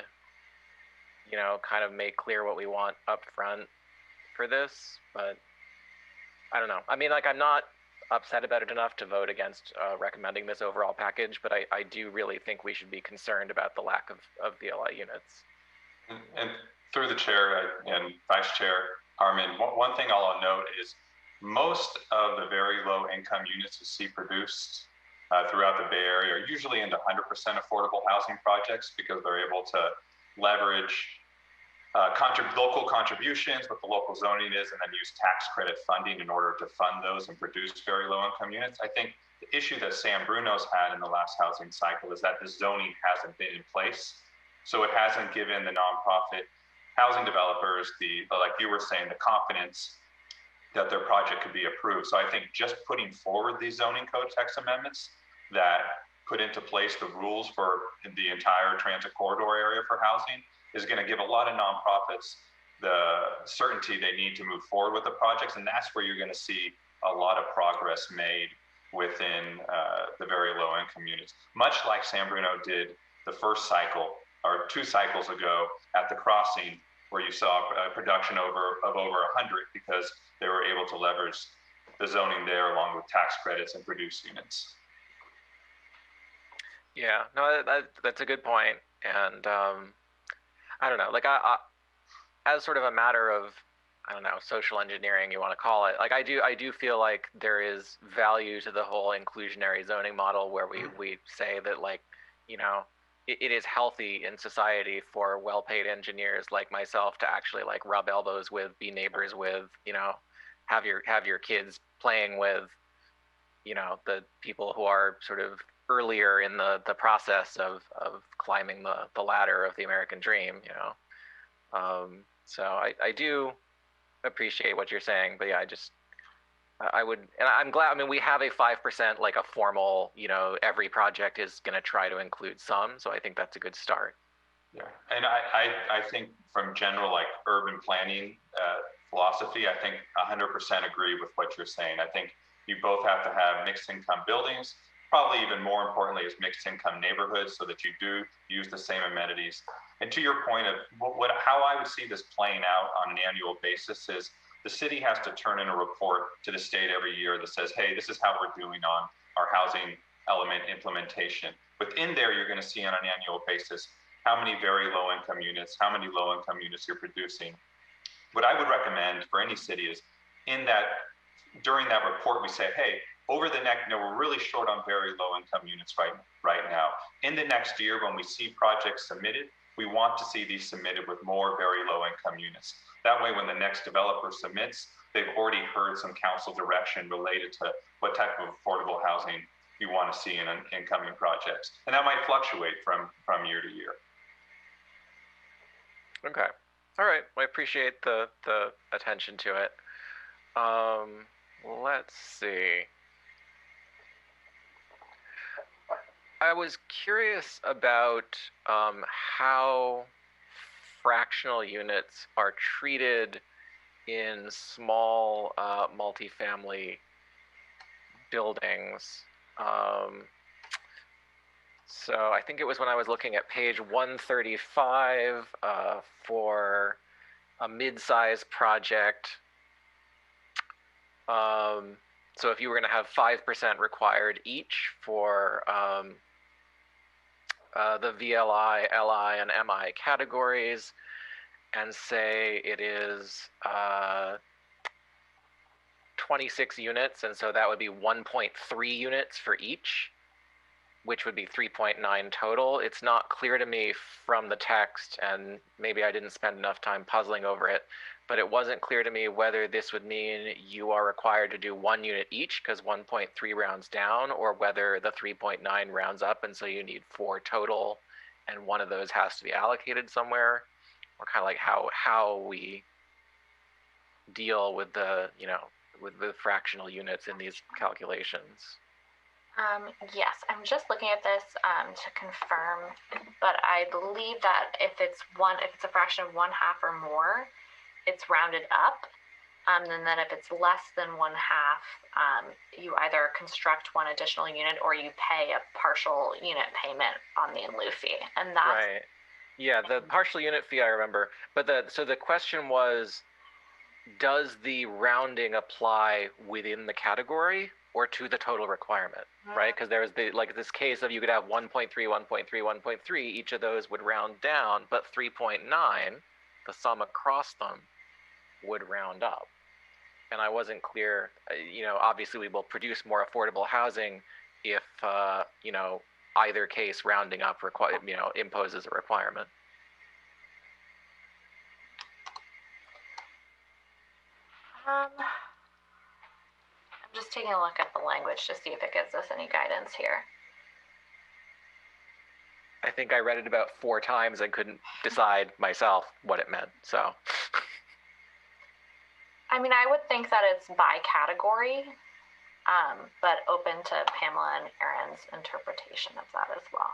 kind of make clear what we want up front for this, but I don't know. I mean, like, I'm not upset about it enough to vote against recommending this overall package, but I do really think we should be concerned about the lack of VLI units. And through the chair and vice chair Harmon, one thing I'll note is most of the very low income units you see produced throughout the Bay Area are usually into 100% affordable housing projects because they're able to leverage local contributions, what the local zoning is, and then use tax credit funding in order to fund those and produce very low income units. I think the issue that San Bruno's had in the last housing cycle is that the zoning hasn't been in place. So it hasn't given the nonprofit housing developers like you were saying, the confidence that their project could be approved. So I think just putting forward these zoning code text amendments that put into place the rules for the entire transit corridor area for housing is going to give a lot of nonprofits the certainty they need to move forward with the projects. And that's where you're going to see a lot of progress made within the very low income units, much like San Bruno did the first cycle or 2 cycles ago at the crossing, where you saw a production of over 100 because they were able to leverage the zoning there along with tax credits and produce units. Yeah, no, that's a good point. And I don't know, like I as sort of a matter of I don't know, social engineering you want to call it. Like I do feel like there is value to the whole inclusionary zoning model where we say that, like, you know, it is healthy in society for well-paid engineers like myself to actually like rub elbows with, be neighbors with, you know, have your kids playing with, you know, the people who are sort of earlier in the process of climbing the ladder of the American dream, you know. So I do appreciate what you're saying, but yeah, I would, and I'm glad. I mean, we have a 5%, like a formal, you know, every project is going to try to include some, so I think that's a good start. Yeah, and I think from general like urban planning philosophy, I think 100% agree with what you're saying. I think you both have to have mixed income buildings, probably even more importantly is mixed income neighborhoods so that you do use the same amenities. And to your point of how I would see this playing out on an annual basis is the city has to turn in a report to the state every year that says, hey, this is how we're doing on our housing element implementation. Within there, you're going to see on an annual basis how many very low income units, how many low income units you're producing. What I would recommend for any city is during that report, we say, hey, over the next, we're really short on very low income units right now. In the next year, when we see projects submitted, we want to see these submitted with more very low income units. That way, when the next developer submits, they've already heard some council direction related to what type of affordable housing you want to see in incoming projects. And that might fluctuate from year to year. Okay. All right. Well, I appreciate the attention to it. Let's see. I was curious about how fractional units are treated in small multifamily buildings. So I think it was when I was looking at page 135 for a mid-size project. So if you were going to have 5% required each for the VLI, LI, and MI categories, and say it is 26 units, and so that would be 1.3 units for each, which would be 3.9 total. It's not clear to me from the text, and maybe I didn't spend enough time puzzling over it, but it wasn't clear to me whether this would mean you are required to do 1 unit each because 1.3 rounds down, or whether the 3.9 rounds up and so you need 4 total and one of those has to be allocated somewhere, or kind of like how we deal with the, you know, with the fractional units in these calculations. Yes, I'm just looking at this to confirm, but I believe that if it's a fraction of 1/2 or more, it's rounded up. And then if it's less than 1/2, you either construct 1 additional unit or you pay a partial unit payment on the in lieu fee, and that's right. Yeah, the partial unit fee I remember, but so the question was, does the rounding apply within the category or to the total requirement, right? Because there was this case of you could have 1.3, 1.3, 1.3, each of those would round down, but 3.9, the sum across them, would round up. And I wasn't clear, you know, obviously we will produce more affordable housing if, you know, either case rounding up imposes a requirement. I'm just taking a look at the language to see if it gives us any guidance here. I think I read it about 4 times and couldn't decide myself what it meant, so. I mean, I would think that it's by category, but open to Pamela and Aaron's interpretation of that as well.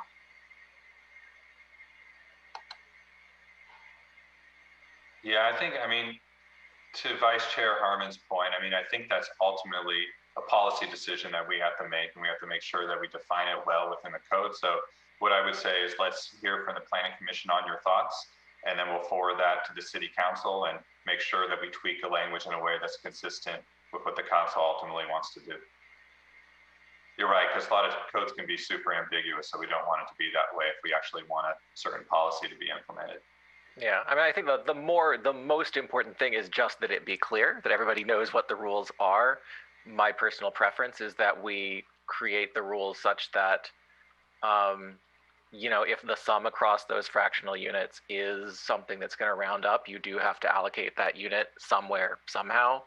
Yeah, I mean, to Vice Chair Harmon's point, I mean, I think that's ultimately a policy decision that we have to make, and we have to make sure that we define it well within the code. So what I would say is let's hear from the Planning Commission on your thoughts, and then we'll forward that to the City Council and make sure that we tweak the language in a way that's consistent with what the council ultimately wants to do. You're right, because a lot of codes can be super ambiguous, so we don't want it to be that way if we actually want a certain policy to be implemented. Yeah, I mean, I think the most important thing is just that it be clear, that everybody knows what the rules are. My personal preference is that we create the rules such that, if the sum across those fractional units is something that's going to round up, you do have to allocate that unit somewhere, somehow.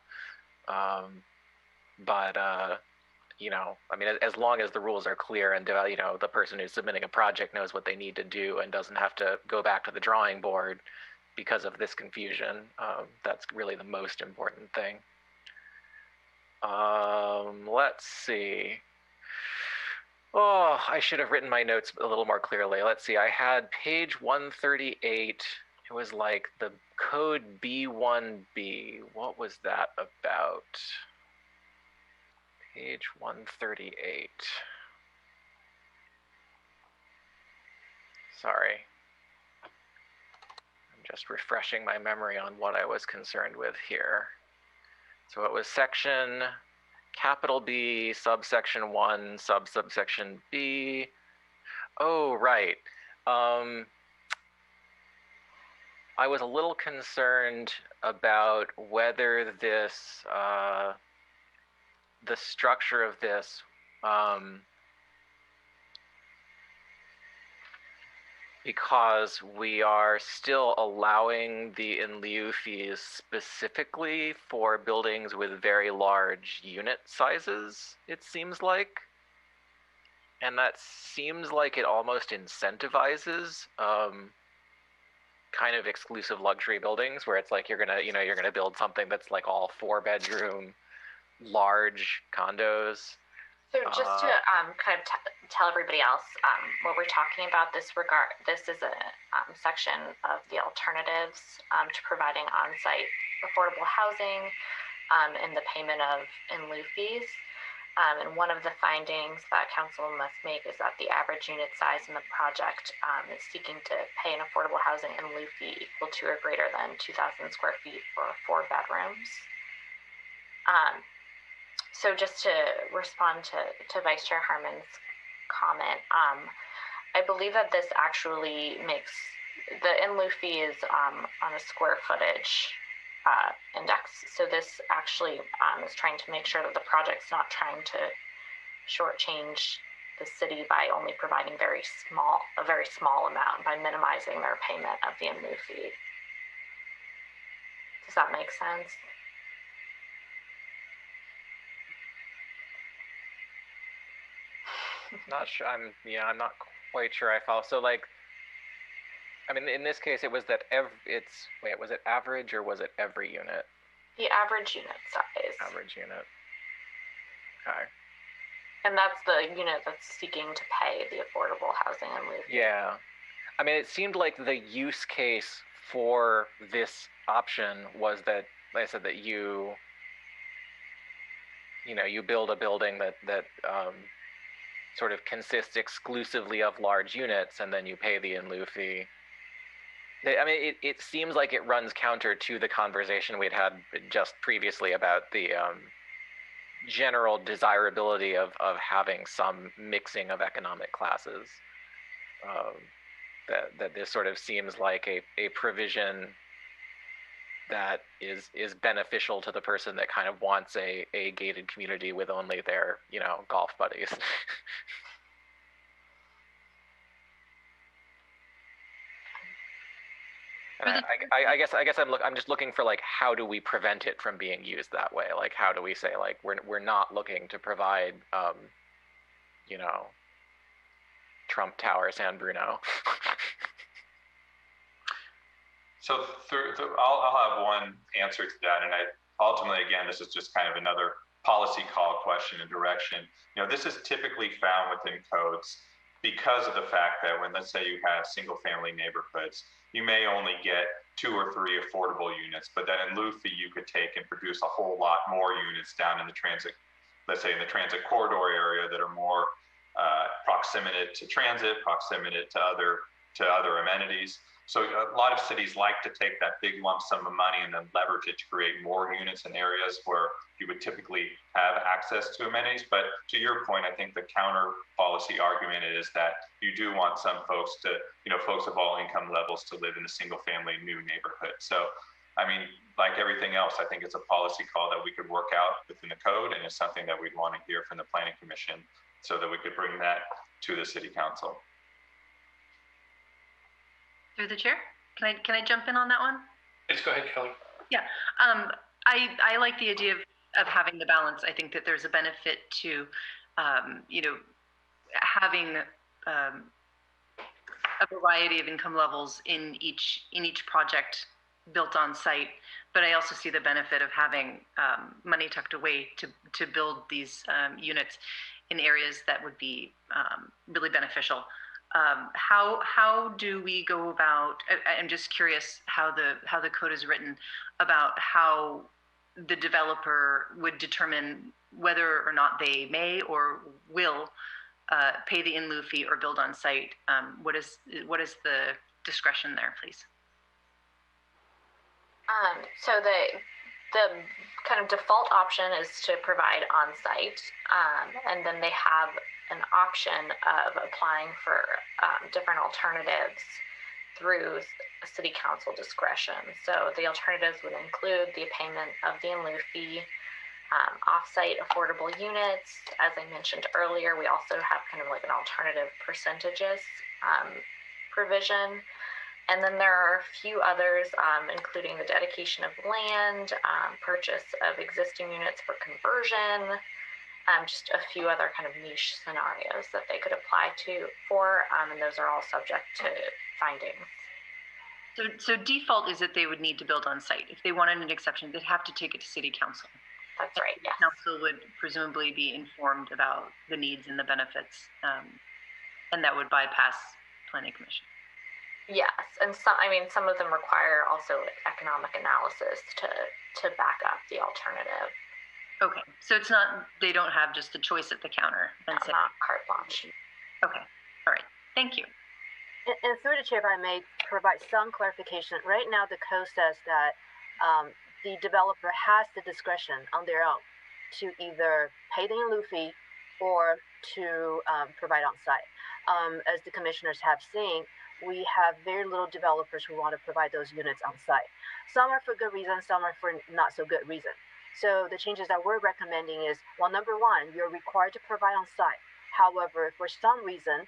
But I mean, as long as the rules are clear and the person who's submitting a project knows what they need to do and doesn't have to go back to the drawing board because of this confusion, that's really the most important thing. Let's see. Oh, I should have written my notes a little more clearly. Let's see. I had page 138. It was like the code B1B. What was that about? Page 138. Sorry. I'm just refreshing my memory on what I was concerned with here. So it was section capital B, subsection 1, subsection B. Oh, right. I was a little concerned about whether this, the structure of this, because we are still allowing the in lieu fees specifically for buildings with very large unit sizes, it seems like. And that seems like it almost incentivizes kind of exclusive luxury buildings where it's like you're gonna build something that's like all 4-bedroom large condos. So just to kind of tell everybody else what we're talking about, this is a section of the alternatives to providing on-site affordable housing and the payment of in lieu fees. And one of the findings that council must make is that the average unit size in the project is seeking to pay an affordable housing in lieu fee equal to or greater than 2,000 square feet for 4 bedrooms. So just to respond to Vice Chair Harmon's comment, I believe that this actually makes the in lieu fee is on a square footage index. So this actually is trying to make sure that the project's not trying to shortchange the city by only providing a very small amount, by minimizing their payment of the in lieu fee. Does that make sense? Not sure. I'm not quite sure I follow. So like, I mean, in this case, it was that was it average or was it every unit? The average unit size. Average unit. Okay. And that's the unit that's seeking to pay the affordable housing in lieu fee. Yeah. I mean, it seemed like the use case for this option was that, like I said, that you build a building that sort of consists exclusively of large units, and then you pay the in lieu fee. I mean, it seems like it runs counter to the conversation we'd had just previously about the general desirability of having some mixing of economic classes. That this sort of seems like a provision that is beneficial to the person that kind of wants a gated community with only their golf buddies. And I guess I'm just looking for like, how do we prevent it from being used that way? Like, how do we say like we're not looking to provide Trump Tower San Bruno. So I'll have one answer to that, and ultimately, again, this is just kind of another policy call question and direction. This is typically found within codes because of the fact that when, let's say, you have single-family neighborhoods, you may only get 2 or 3 affordable units, but then in lieu fee, you could take and produce a whole lot more units down in the transit, let's say in the transit corridor area that are more proximate to transit, proximate to other amenities. So a lot of cities like to take that big lump sum of money and then leverage it to create more units in areas where you would typically have access to amenities. But to your point, I think the counter policy argument is that you do want some folks to, folks of all income levels to live in a single family new neighborhood. So, I mean, like everything else, I think it's a policy call that we could work out within the code, and it's something that we'd want to hear from the Planning Commission so that we could bring that to the City Council. Through the chair, can I jump in on that one? Please go ahead, Kelly. Yeah, I like the idea of having the balance. I think that there's a benefit to, having a variety of income levels in each project built on site. But I also see the benefit of having money tucked away to build these units in areas that would be really beneficial. How do we go about? I'm just curious how the code is written about how the developer would determine whether or not they may or will pay the in lieu fee or build on site. What is the discretion there, please? So the kind of default option is to provide on site, and then they have an option of applying for different alternatives through City Council discretion. So the alternatives would include the payment of the in lieu fee, off-site affordable units. As I mentioned earlier, we also have kind of like an alternative percentages provision. And then there are a few others, including the dedication of land, purchase of existing units for conversion, just a few other kind of niche scenarios that they could apply for, and those are all subject to findings. So default is that they would need to build on site. If they wanted an exception, they'd have to take it to City Council. That's right, yes. Council would presumably be informed about the needs and the benefits, and that would bypass Planning Commission. Yes, and some of them require also economic analysis to back up the alternative. Okay, so it's not, they don't have just a choice at the counter. Not carte blanche. Okay, all right, thank you. And through the chair, if I may provide some clarification. Right now, the code says that the developer has the discretion on their own to either pay the in lieu fee or to provide on site. As the commissioners have seen, we have very little developers who want to provide those units on site. Some are for good reason, some are for not so good reason. So the changes that we're recommending is, well, number one, you're required to provide on site. However, if for some reason,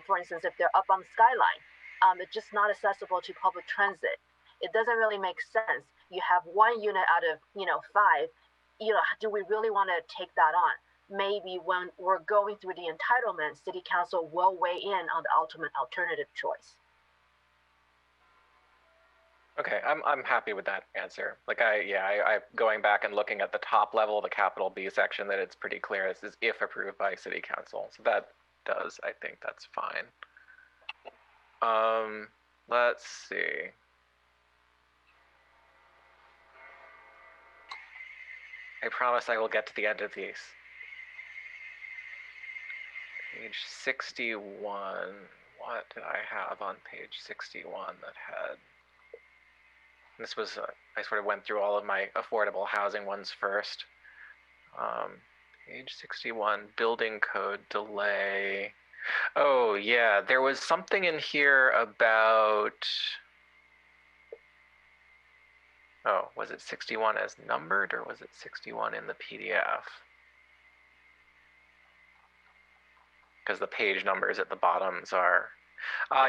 for instance, if they're up on the skyline, it's just not accessible to public transit. It doesn't really make sense. You have one unit out of, 5. Do we really want to take that on? Maybe when we're going through the entitlement, City Council will weigh in on the ultimate alternative choice. Okay, I'm happy with that answer. Like I going back and looking at the top level of the capital B section, that it's pretty clear this is if approved by City Council. So that does, I think that's fine. Let's see. I promise I will get to the end of these. Page 61. What did I have on page 61 that had... This was, I sort of went through all of my affordable housing ones first. Page 61, building code delay. Oh yeah, there was something in here about... Oh, was it 61 as numbered or was it 61 in the PDF? Because the page numbers at the bottoms are...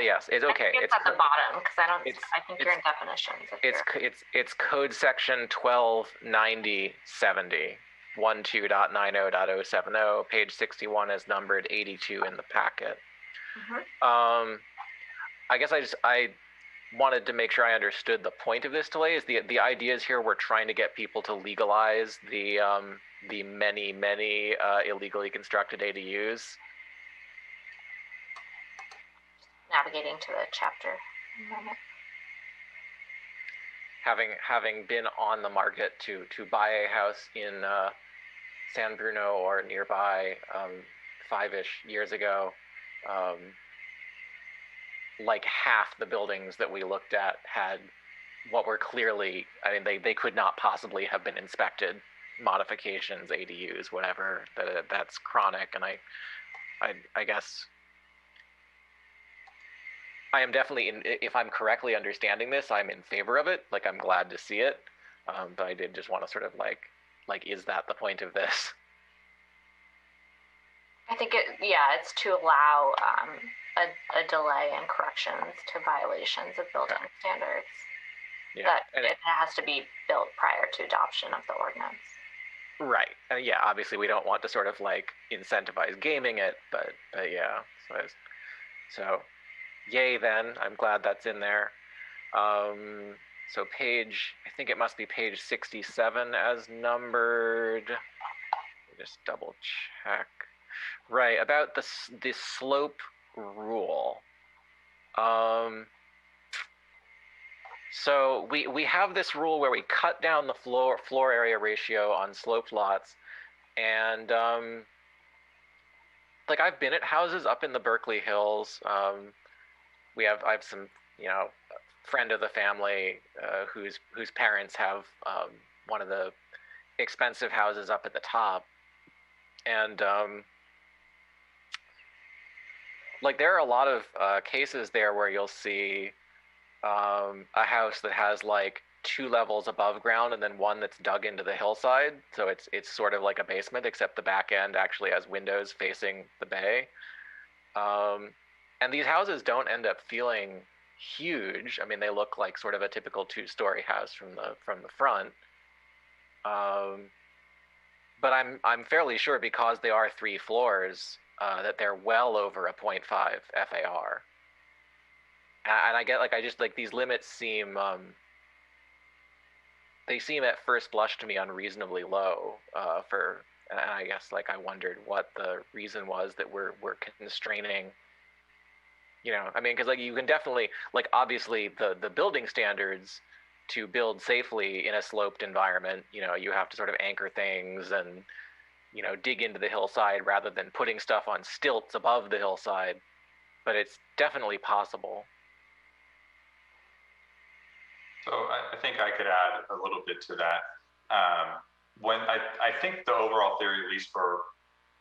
yes, it's okay. It's at the bottom because I think you're in definitions. It's code section 129070, 12.90.070. Page 61 is numbered 82 in the packet. Mm-hmm. I guess I wanted to make sure I understood the point of this delay. Is the ideas here we're trying to get people to legalize the many illegally constructed ADUs. Navigating to the chapter. Having been on the market to buy a house in San Bruno or nearby 5-ish years ago, like half the buildings that we looked at had what were clearly, I mean, they could not possibly have been inspected modifications, ADUs, whatever. That's chronic, and I guess I am definitely if I'm correctly understanding this, I'm in favor of it. Like, I'm glad to see it, but I did just want to sort of like, is that the point of this? I think it's to allow a delay in corrections to violations of building standards. Yeah, That and it has to be built prior to adoption of the ordinance. right. And yeah, obviously we don't want to sort of like incentivize gaming it, but yeah. So yay then. I'm glad that's in there. So page, I think it must be page 67 as numbered. Let me just double check. Right, about the slope rule. So we have this rule where we cut down the floor area ratio on sloped lots, and like, I've been at houses up in the Berkeley Hills. I have some, friend of the family whose parents have one of the expensive houses up at the top, and like, there are a lot of cases there where you'll see a house that has like 2 levels above ground and then one that's dug into the hillside. So it's sort of like a basement, except the back end actually has windows facing the bay. And these houses don't end up feeling huge. I mean, they look like sort of a typical 2-story house from the front. But I'm fairly sure, because they are 3 floors, that they're well over a 0.5 FAR. And I just like, these limits seem they seem at first blush to me unreasonably low and I guess, like, I wondered what the reason was that we're constraining. I mean, because, like, you can definitely, like, obviously the building standards to build safely in a sloped environment, you have to sort of anchor things and dig into the hillside rather than putting stuff on stilts above the hillside. But it's definitely possible. So I think I could add a little bit to that. When I think the overall theory, at least for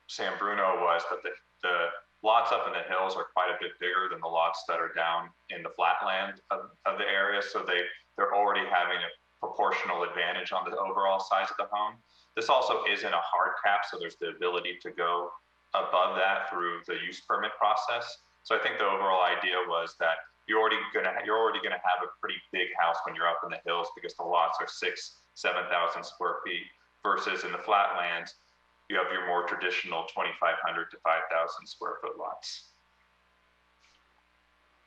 San Bruno, was that the lots up in the hills are quite a bit bigger than the lots that are down in the flatland of the area. So they're already having a proportional advantage on the overall size of the home. This also isn't a hard cap, so there's the ability to go above that through the use permit process. So I think the overall idea was that you're already gonna have a pretty big house when you're up in the hills, because the lots are 7,000 square feet, versus in the flatlands you have your more traditional 2,500 to 5,000 square foot lots.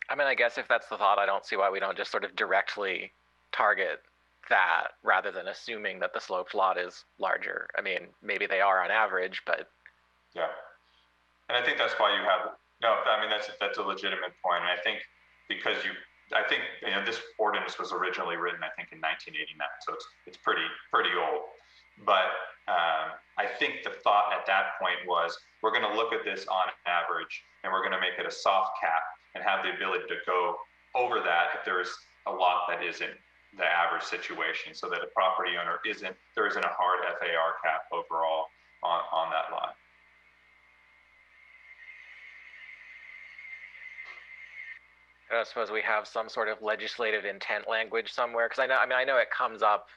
I mean, I guess if that's the thought, I don't see why we don't just sort of directly target that rather than assuming that the sloped lot is larger. I mean, maybe they are on average, but yeah. And I think that's why you have, no, I mean, that's a legitimate point. And I think because this ordinance was originally written, I think, in 1989, so it's pretty old. But I think the thought at that point was, we're going to look at this on average, and we're going to make it a soft cap and have the ability to go over that if there's a lot that isn't the average situation, so that a property owner there isn't a hard FAR cap overall on that lot. I suppose we have some sort of legislative intent language somewhere, because I know it comes up,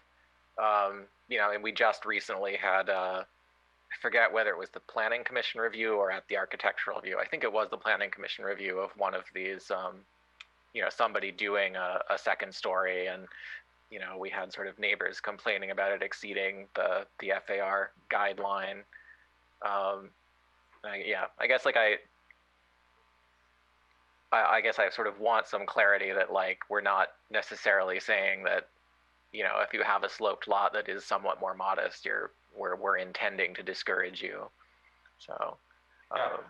and we just recently had, I forget whether it was the Planning Commission review or at the Architectural review. I think it was the Planning Commission review of one of these, somebody doing a second story, and we had sort of neighbors complaining about it exceeding the FAR guideline. I guess, like, I guess I sort of want some clarity that, like, we're not necessarily saying that, if you have a sloped lot that is somewhat more modest, we're intending to discourage you. So, anyway.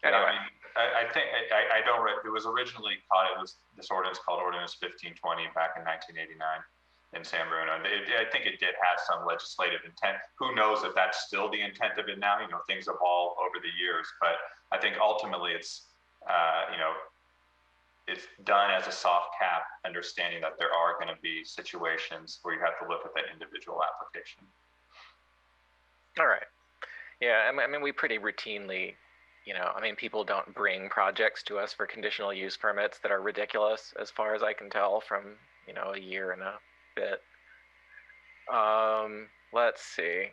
Yeah, I think it was originally this ordinance called Ordinance 1520 back in 1989 in San Bruno. And I think it did have some legislative intent. Who knows if that's still the intent of it now? Things evolve over the years, but I think ultimately it's you know, it's done as a soft cap, understanding that there are going to be situations where you have to look at that individual application. All right. Yeah, I mean, we pretty routinely, I mean, people don't bring projects to us for conditional use permits that are ridiculous, as far as I can tell from, a year and a bit. Let's see.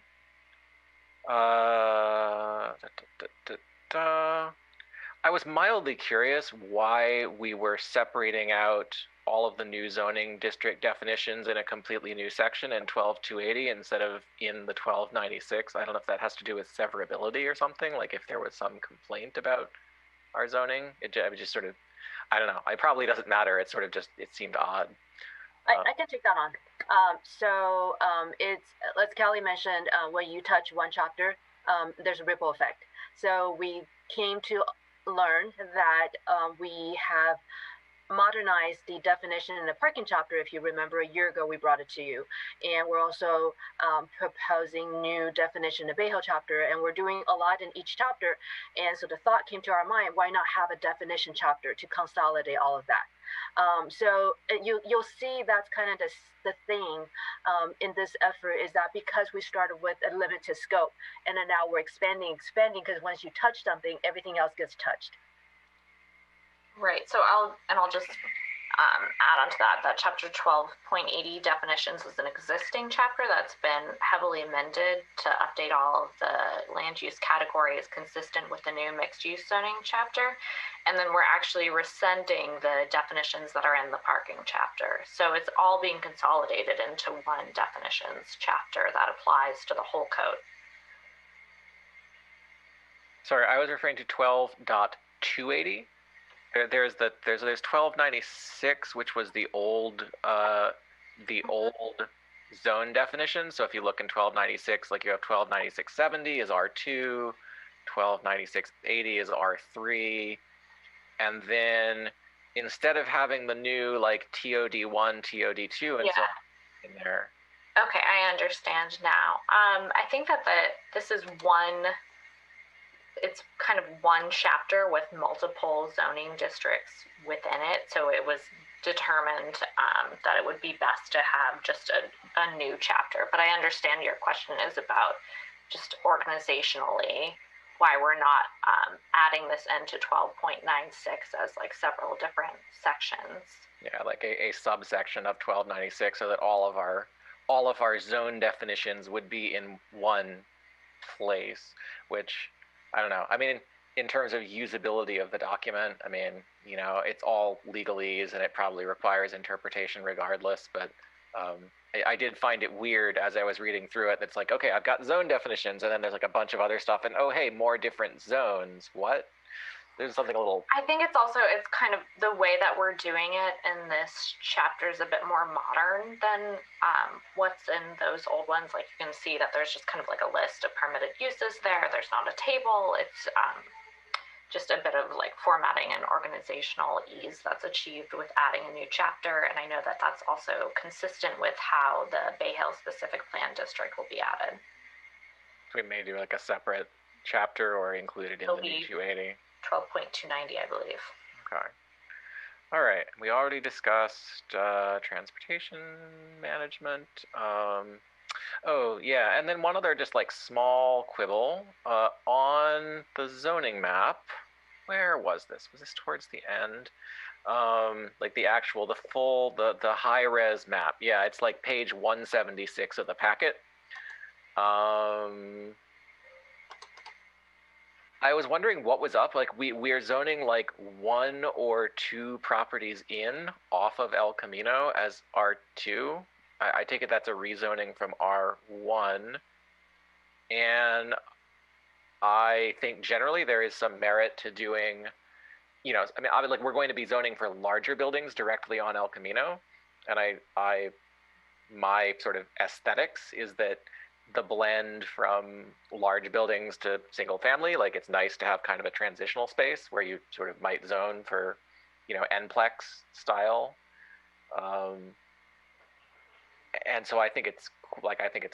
I was mildly curious why we were separating out all of the new zoning district definitions in a completely new section in 12280 instead of in the 1296. I don't know if that has to do with severability or something, like if there was some complaint about our zoning. It just sort of, I don't know. It probably doesn't matter. It sort of just, it seemed odd. I can take that on. It's, as Kelly mentioned, when you touch one chapter, there's a ripple effect. So we came to learn that we have modernized the definition in the parking chapter. If you remember, a year ago we brought it to you, and we're also proposing new definition in the Bayhill chapter, and we're doing a lot in each chapter. And so the thought came to our mind, why not have a definition chapter to consolidate all of that? You'll see that's kind of the thing in this effort, is that because we started with a limited scope, and then now we're expanding, because once you touch something, everything else gets touched. Right. So I'll just add on to that chapter 12.80 definitions is an existing chapter that's been heavily amended to update all of the land use categories consistent with the new mixed use zoning chapter. And then we're actually rescinding the definitions that are in the parking chapter. So it's all being consolidated into one definitions chapter that applies to the whole code. Sorry, I was referring to 12.280. There's 1296, which was the old zone definition. So if you look in 1296, like you have 129670 is R2, 129680 is R3, and then instead of having the new like TOD1, TOD2, and so on in there. Okay, I understand now. I think that this is it's kind of one chapter with multiple zoning districts within it. So it was determined that it would be best to have just a new chapter. But I understand your question is about just organizationally why we're not adding this into 12.96 as like several different sections. Yeah, like a subsection of 1296, so that all of our zone definitions would be in one place, which I don't know. I mean, in terms of usability of the document, I mean, it's all legalese and it probably requires interpretation regardless. But I did find it weird as I was reading through it. It's like, okay, I've got zone definitions, and then there's like a bunch of other stuff, and oh, hey, more different zones. What? There's something a little. I think it's kind of the way that we're doing it in this chapter is a bit more modern than what's in those old ones. Like you can see that there's just kind of like a list of permitted uses there. There's not a table. It's just a bit of like formatting and organizational ease that's achieved with adding a new chapter. And I know that that's also consistent with how the Bayhill specific plan district will be added. We may do like a separate chapter or included in the new 280. 12.290, I believe. Okay. All right. We already discussed transportation management. Oh, yeah. And then one other just like small quibble on the zoning map. Where was this? Was this towards the end? Like the high res map. Yeah, it's like page 176 of the packet. I was wondering what was up. Like we're zoning like one or two properties in off of El Camino as R2. I take it that's a rezoning from R1. And I think generally there is some merit to doing, we're going to be zoning for larger buildings directly on El Camino. And my sort of aesthetics is that the blend from large buildings to single family, like it's nice to have kind of a transitional space where you sort of might zone for, Nplex style. And so I think it's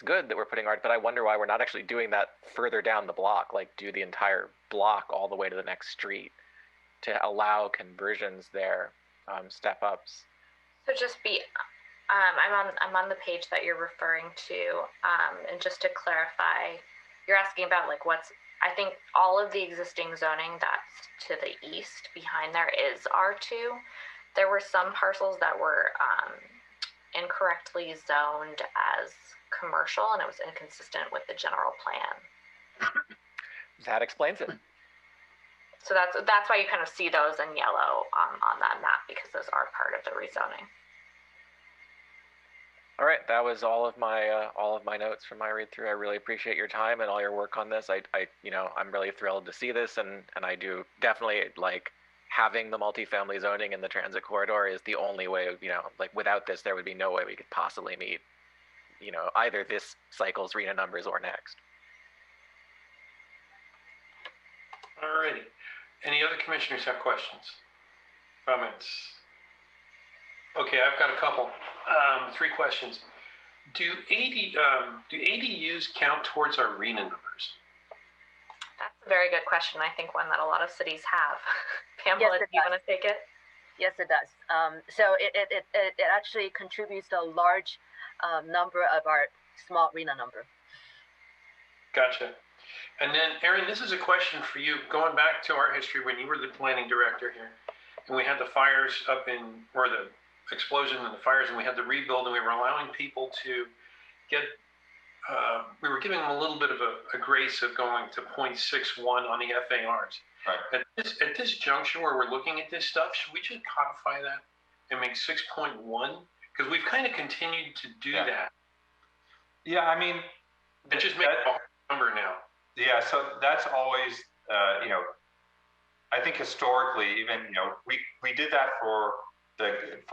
good that we're putting art, but I wonder why we're not actually doing that further down the block, like do the entire block all the way to the next street. to allow conversions there, step ups. So just be, I'm on the page that you're referring to, and just to clarify, you're asking about like I think all of the existing zoning that's to the east behind there is R2. There were some parcels that were incorrectly zoned as commercial, and it was inconsistent with the general plan. That explains it. So that's why you kind of see those in yellow on that map, because those are part of the rezoning. All right, that was all of my notes from my read through. I really appreciate your time and all your work on this. I'm really thrilled to see this, and I do definitely like having the multifamily zoning in the transit corridor is the only way. Like without this, there would be no way we could possibly meet, either this cycle's RENA numbers or next. All righty. Any other commissioners have questions, comments? Okay, I've got a couple. 3 questions. Do ADUs count towards our RENA numbers? That's a very good question. I think one that a lot of cities have. Pamela, Yes, do you want to take it? Yes, it does. So it actually contributes to a large number of our small RENA number. Gotcha. And then, Erin, this is a question for you. Going back to our history when you were the planning director here, and we had the fires or the explosion and the fires, and we had the rebuild, and we were allowing people to get, we were giving them a little bit of a grace of going to 0.61 on the FARs. Right. At this juncture where we're looking at this stuff, should we just codify that and make 6.1? Because we've kind of continued to do that. Yeah, I mean, it just makes a number now. Yeah, so that's always, I think historically, even, we did that for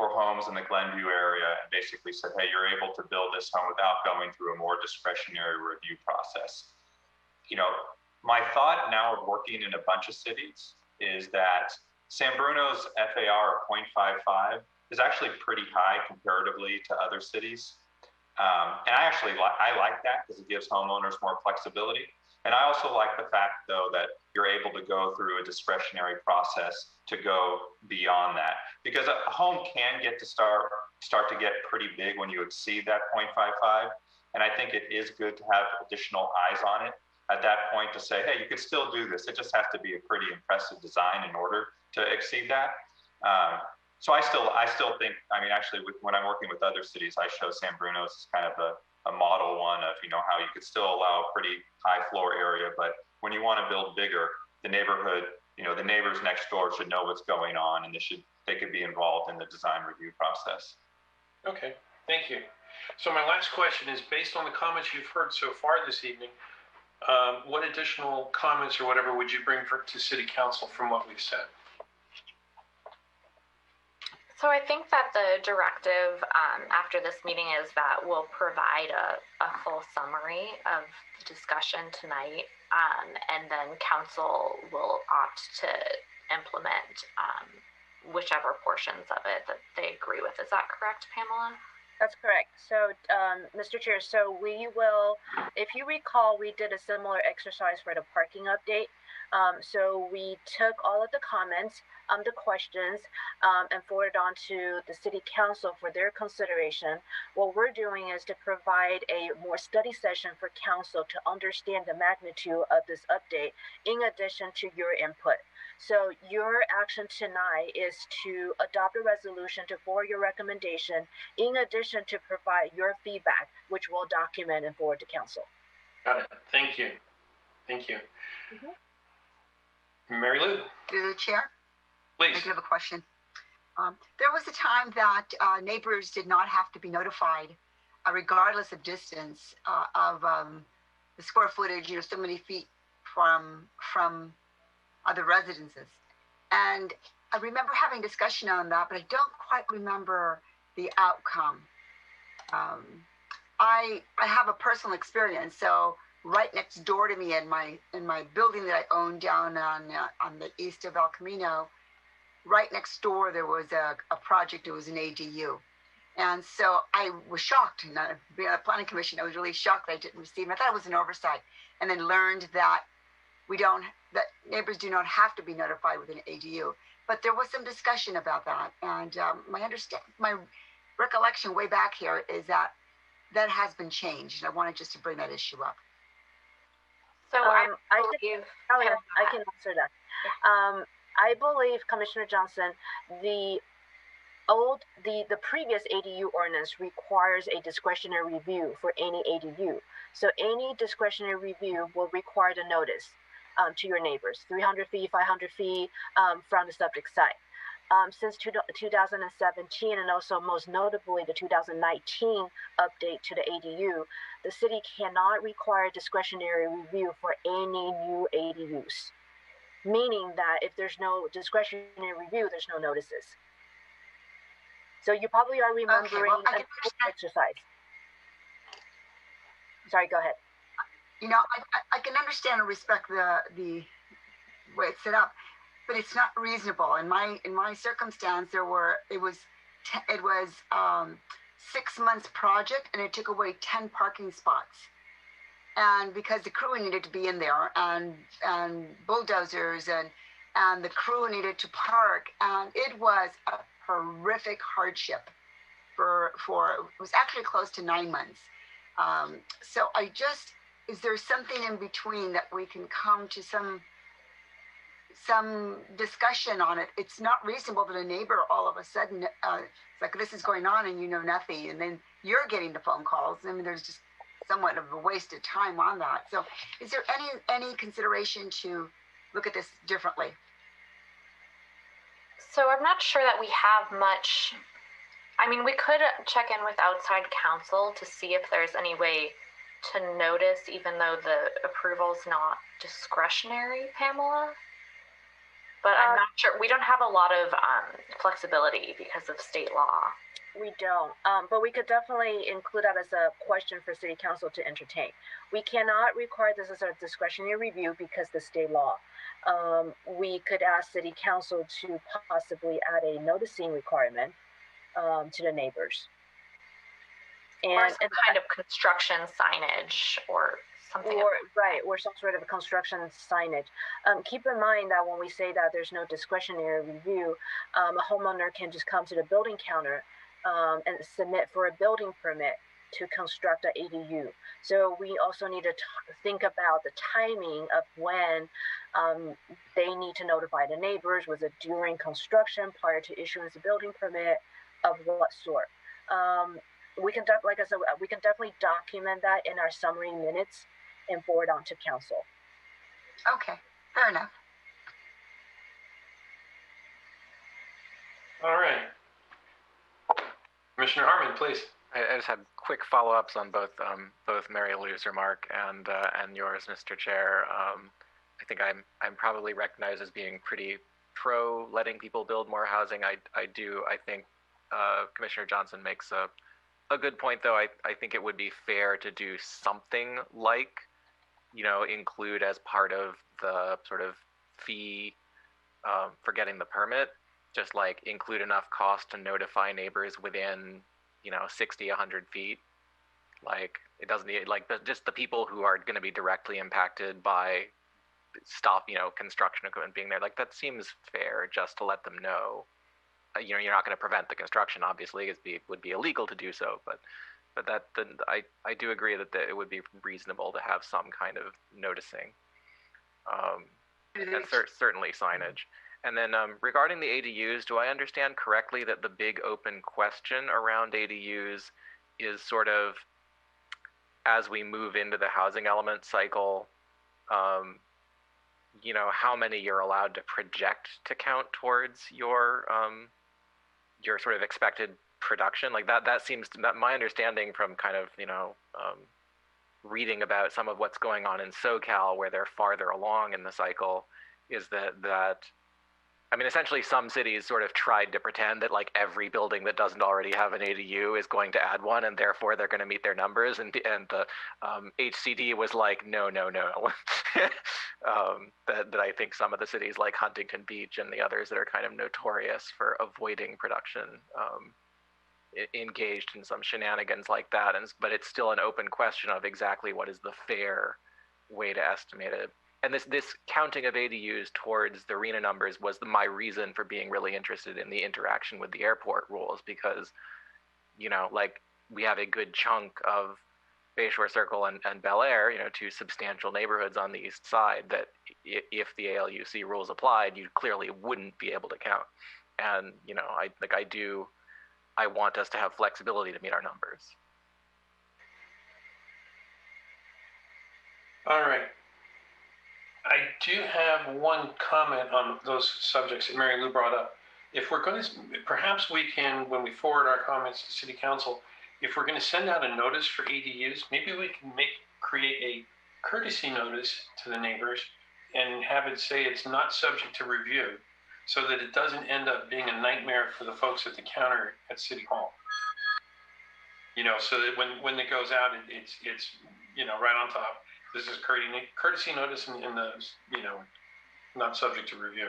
homes in the Glenview area, and basically said, hey, you're able to build this home without going through a more discretionary review process. My thought now of working in a bunch of cities is that San Bruno's FAR of 0.55 is actually pretty high comparatively to other cities. And I like that because it gives homeowners more flexibility. And I also like the fact, though, that you're able to go through a discretionary process to go beyond that. Because a home can get to start to get pretty big when you exceed that 0.55. And I think it is good to have additional eyes on it at that point to say, hey, you could still do this. It just has to be a pretty impressive design in order to exceed that. So I still think, actually, when I'm working with other cities, I show San Bruno's as kind of a model one of, how you could still allow a pretty high floor area, but when you want to build bigger, the neighborhood, the neighbors next door should know what's going on, and they could be involved in the design review process. Okay, thank you. So my last question is, based on the comments you've heard so far this evening, what additional comments or whatever would you bring to City Council from what we've said? So I think that the directive after this meeting is that we'll provide a full summary of the discussion tonight, and then council will opt to implement whichever portions of it that they agree with. Is that correct, Pamela? That's correct. So, Mr. Chair, so we will, if you recall, we did a similar exercise for the parking update. So we took all of the comments, the questions, and forwarded on to the City Council for their consideration. What we're doing is to provide a more study session for Council to understand the magnitude of this update, in addition to your input. So your action tonight is to adopt a resolution to forward your recommendation, in addition to provide your feedback, which we'll document and forward to Council. Got it. Thank you. Thank you. Mary Lou. Through the chair. Please. I do have a question. There was a time that neighbors did not have to be notified, regardless of distance of the square footage, so many feet from other residences. And I remember having discussion on that, but I don't quite remember the outcome. I have a personal experience. So right next door to me in my building that I own down on the east of El Camino, right next door there was a project. It was an ADU, and so I was shocked. And being on the planning commission, I was really shocked that I didn't receive it. I thought it was an oversight, and then learned that neighbors do not have to be notified with an ADU. But there was some discussion about that, and my recollection way back here is that that has been changed, and I wanted just to bring that issue up. So I believe. can answer that. I believe, Commissioner Johnson, the previous ADU ordinance requires a discretionary review for any ADU. So any discretionary review will require the notice to your neighbors, 300 feet, 500 feet from the subject site. Since 2017, and also most notably the 2019 update to the ADU, the city cannot require discretionary review for any new ADUs, meaning that if there's no discretionary review, there's no notices. So you probably are remembering an exercise. Sorry, go ahead. You know, I can understand and respect the way it's set up, but it's not reasonable. In my circumstance, it was 6 months project, and it took away 10 parking spots. And because the crew needed to be in there, and bulldozers, and the crew needed to park, and it was a horrific hardship for it was actually close to 9 months. So is there something in between that we can come to some discussion on it? It's not reasonable that a neighbor all of a sudden, it's like this is going on and you know nothing, and then you're getting the phone calls. I mean, there's just somewhat of a waste of time on that. So is there any consideration to look at this differently? So I'm not sure that we have much. I mean, we could check in with outside counsel to see if there's any way to notice, even though the approval's not discretionary, Pamela. But I'm not sure. We don't have a lot of flexibility because of state law. We don't, but we could definitely include that as a question for City Council to entertain. We cannot require this as a discretionary review because the state law. We could ask City Council to possibly add a noticing requirement to the neighbors. Or some kind of construction signage or something. Or some sort of construction signage. Keep in mind that when we say that there's no discretionary review, a homeowner can just come to the building counter and submit for a building permit to construct an ADU. So we also need to think about the timing of when they need to notify the neighbors. Was it during construction, prior to issuance of building permit, of what sort? We can, like I said, we can definitely document that in our summary minutes and forward on to council. Okay, fair enough. All right. Commissioner Harmon, please. I just had quick follow-ups on both Mary Lou's remark and yours, Mr. Chair. I think I'm probably recognized as being pretty pro letting people build more housing. I think Commissioner Johnson makes a good point, though. I think it would be fair to do something like, include as part of the sort of fee for getting the permit, just like include enough cost to notify neighbors within 60, 100 feet. Like, it doesn't need, like, just the people who are going to be directly impacted by construction equipment being there. Like, that seems fair, just to let them know. You're not going to prevent the construction, obviously. It would be illegal to do so, but I do agree that it would be reasonable to have some kind of noticing, and certainly signage. And then regarding the ADUs, do I understand correctly that the big open question around ADUs is sort of, as we move into the housing element cycle, how many you're allowed to project to count towards your sort of expected production? Like that seems to, my understanding from kind of reading about some of what's going on in SoCal, where they're farther along in the cycle, is that I mean, essentially some cities sort of tried to pretend that like every building that doesn't already have an ADU is going to add one, and therefore they're going to meet their numbers, and the HCD was like, no. that I think some of the cities like Huntington Beach and the others that are kind of notorious for avoiding production engaged in some shenanigans like that, but it's still an open question of exactly what is the fair way to estimate it. and this counting of ADUs towards the arena numbers was my reason for being really interested in the interaction with the airport rules, because, you know, like, we have a good chunk of Bayshore Circle and Bel Air, you know, two substantial neighborhoods on the east side that if the ALUC rules applied, you clearly wouldn't be able to count. And, you know, I want us to have flexibility to meet our numbers. All right. I do have one comment on those subjects that Mary Lou brought up. If we're going to, perhaps we can, when we forward our comments to City Council, if we're going to send out a notice for ADUs, maybe we can create a courtesy notice to the neighbors and have it say it's not subject to review, so that it doesn't end up being a nightmare for the folks at the counter at City Hall. You know, so that when it goes out, it's you know, right on top. This is courtesy notice in the, you know, not subject to review.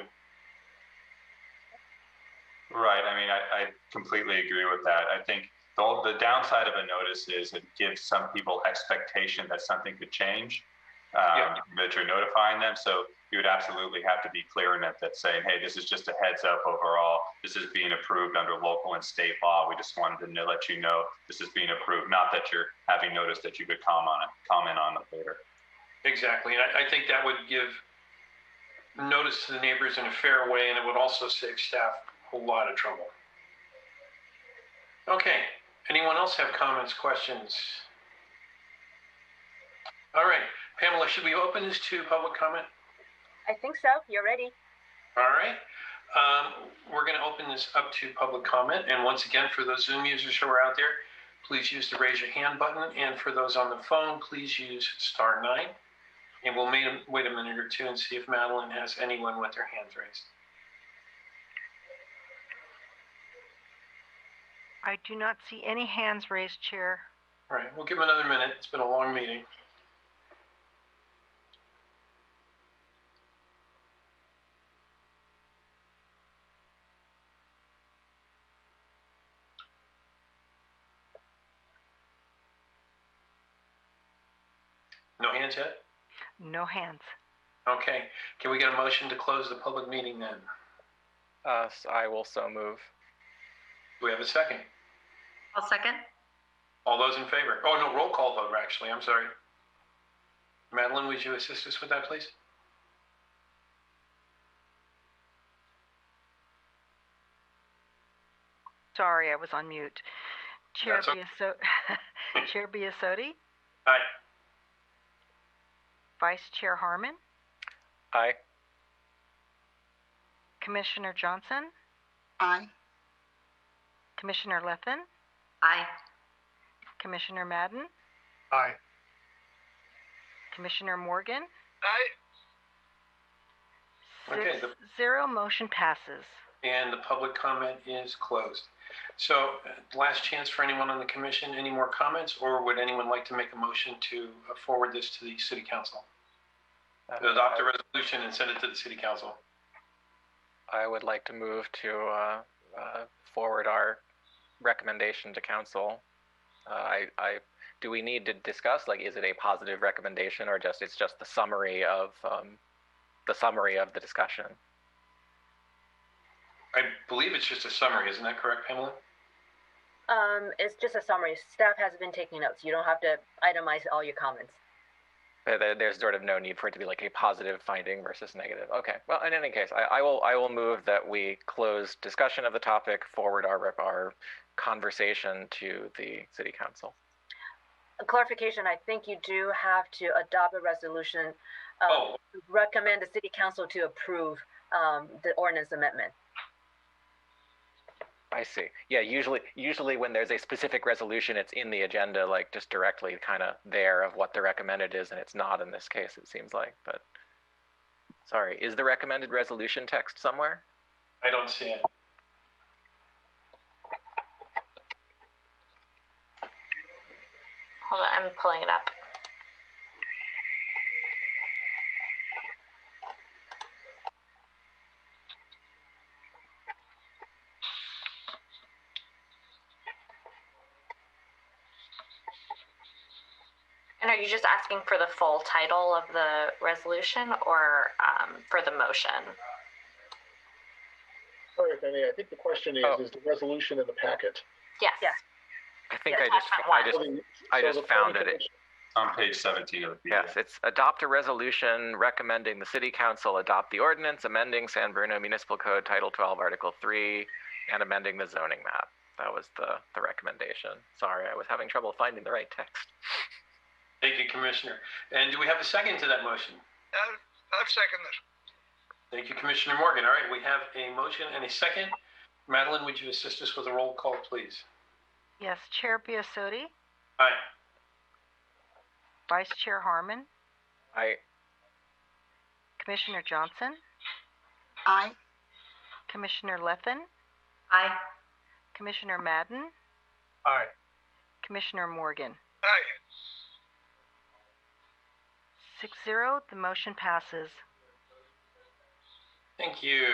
Right. I mean, I completely agree with that. I think the downside of a notice is it gives some people expectation that something could change, that you're notifying them. So you would absolutely have to be clear in it that saying, hey, this is just a heads up overall. This is being approved under local and state law. We just wanted to let you know this is being approved, not that you're having notice that you could comment on it later. Exactly. And I think that would give notice to the neighbors in a fair way, and it would also save staff a lot of trouble. Okay. Anyone else have comments, questions? All right. Pamela, should we open this to public comment? I think so. You're ready. All right. We're going to open this up to public comment. And once again, for those Zoom users who are out there, please use the raise your hand button. And for those on the phone, please use *9. And we'll wait a minute or two and see if Madeline has anyone with their hands raised. I do not see any hands raised, Chair. All right, we'll give them another minute. It's been a long meeting. No hands yet? No hands. Okay. Can we get a motion to close the public meeting then? So I will so move. Do we have a second? I'll second. All those in favor? Oh, no, roll call vote, actually. I'm sorry. Madeline, would you assist us with that, please? Sorry, I was on mute. Chair That's okay. Chair Biasotti, Aye. Vice Chair Harmon, Aye. Commissioner Johnson, Aye. Commissioner Lethen, Aye. Commissioner Madden, Aye. Commissioner Morgan. Aye. Okay. 6-0, motion passes. And the public comment is closed. So last chance for anyone on the commission. Any more comments, or would anyone like to make a motion to forward this to the City Council? To adopt a resolution and send it to the City Council. I would like to move to forward our recommendation to council. Do we need to discuss, like, is it a positive recommendation, or it's just the summary of the discussion? I believe it's just a summary. Isn't that correct, Pamela? It's just a summary. Staff has been taking notes. You don't have to itemize all your comments. There's sort of no need for it to be like a positive finding versus negative. Okay. Well, in any case, I will move that we close discussion of the topic, forward our conversation to the City Council. A clarification, I think you do have to adopt a resolution, recommend the City Council to approve the ordinance amendment. I see. Yeah, usually when there's a specific resolution, it's in the agenda, like just directly kind of there of what the recommended is, and it's not in this case, it seems like. But sorry, is the recommended resolution text somewhere? I don't see it. Hold on, I'm pulling it up. And are you just asking for the full title of the resolution or for the motion? Sorry, Penny, I think the question is the resolution in the packet? Yes. Yes. I think Yeah, I just found it. On page 17 of the Yes, it's adopt a resolution recommending the city council adopt the ordinance amending San Bruno Municipal Code Title 12, Article 3, and amending the zoning map. That was the recommendation. Sorry, I was having trouble finding the right text. Thank you, Commissioner. And do we have a second to that motion? I'll second it. Thank you, Commissioner Morgan. All right, we have a motion and a second. Madeline, would you assist us with a roll call, please? Yes, Chair Biasotti, Aye. Vice Chair Harmon, Aye. Commissioner Johnson, Aye. Commissioner Lethen, Aye. Commissioner Madden, Aye. Commissioner Morgan. Aye. 6-0, the motion passes. Thank you.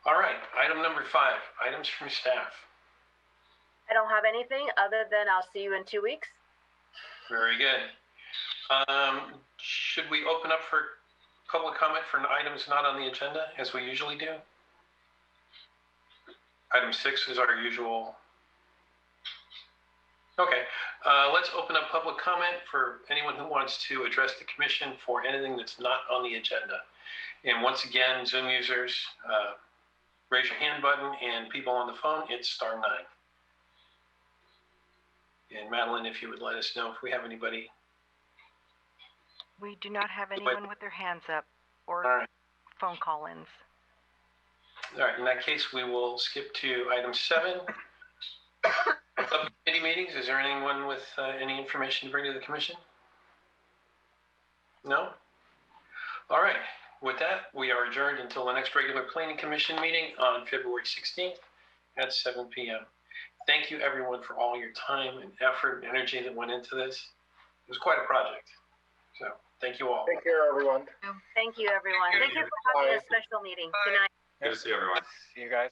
All right, item number 5, items from staff. I don't have anything other than I'll see you in 2 weeks. Very good. Should we open up for public comment for items not on the agenda, as we usually do? Item 6 is our usual. Okay, let's open up public comment for anyone who wants to address the commission for anything that's not on the agenda. And once again, Zoom users, raise your hand button, and people on the phone, it's *9. And Madeline, if you would let us know if we have anybody. We do not have anyone with their hands up or All right. phone call-ins. All right, in that case, we will skip to item 7. Subcommittee meetings, is there anyone with any information to bring to the commission? No? All right, with that, we are adjourned until the next regular planning commission meeting on February 16th at 7 p.m. Thank you, everyone, for all your time and effort and energy that went into this. It was quite a project. So, thank you all. Take care, everyone. Thank you, everyone. Thank you for having a special meeting. Good night. Good to see everyone. See you guys.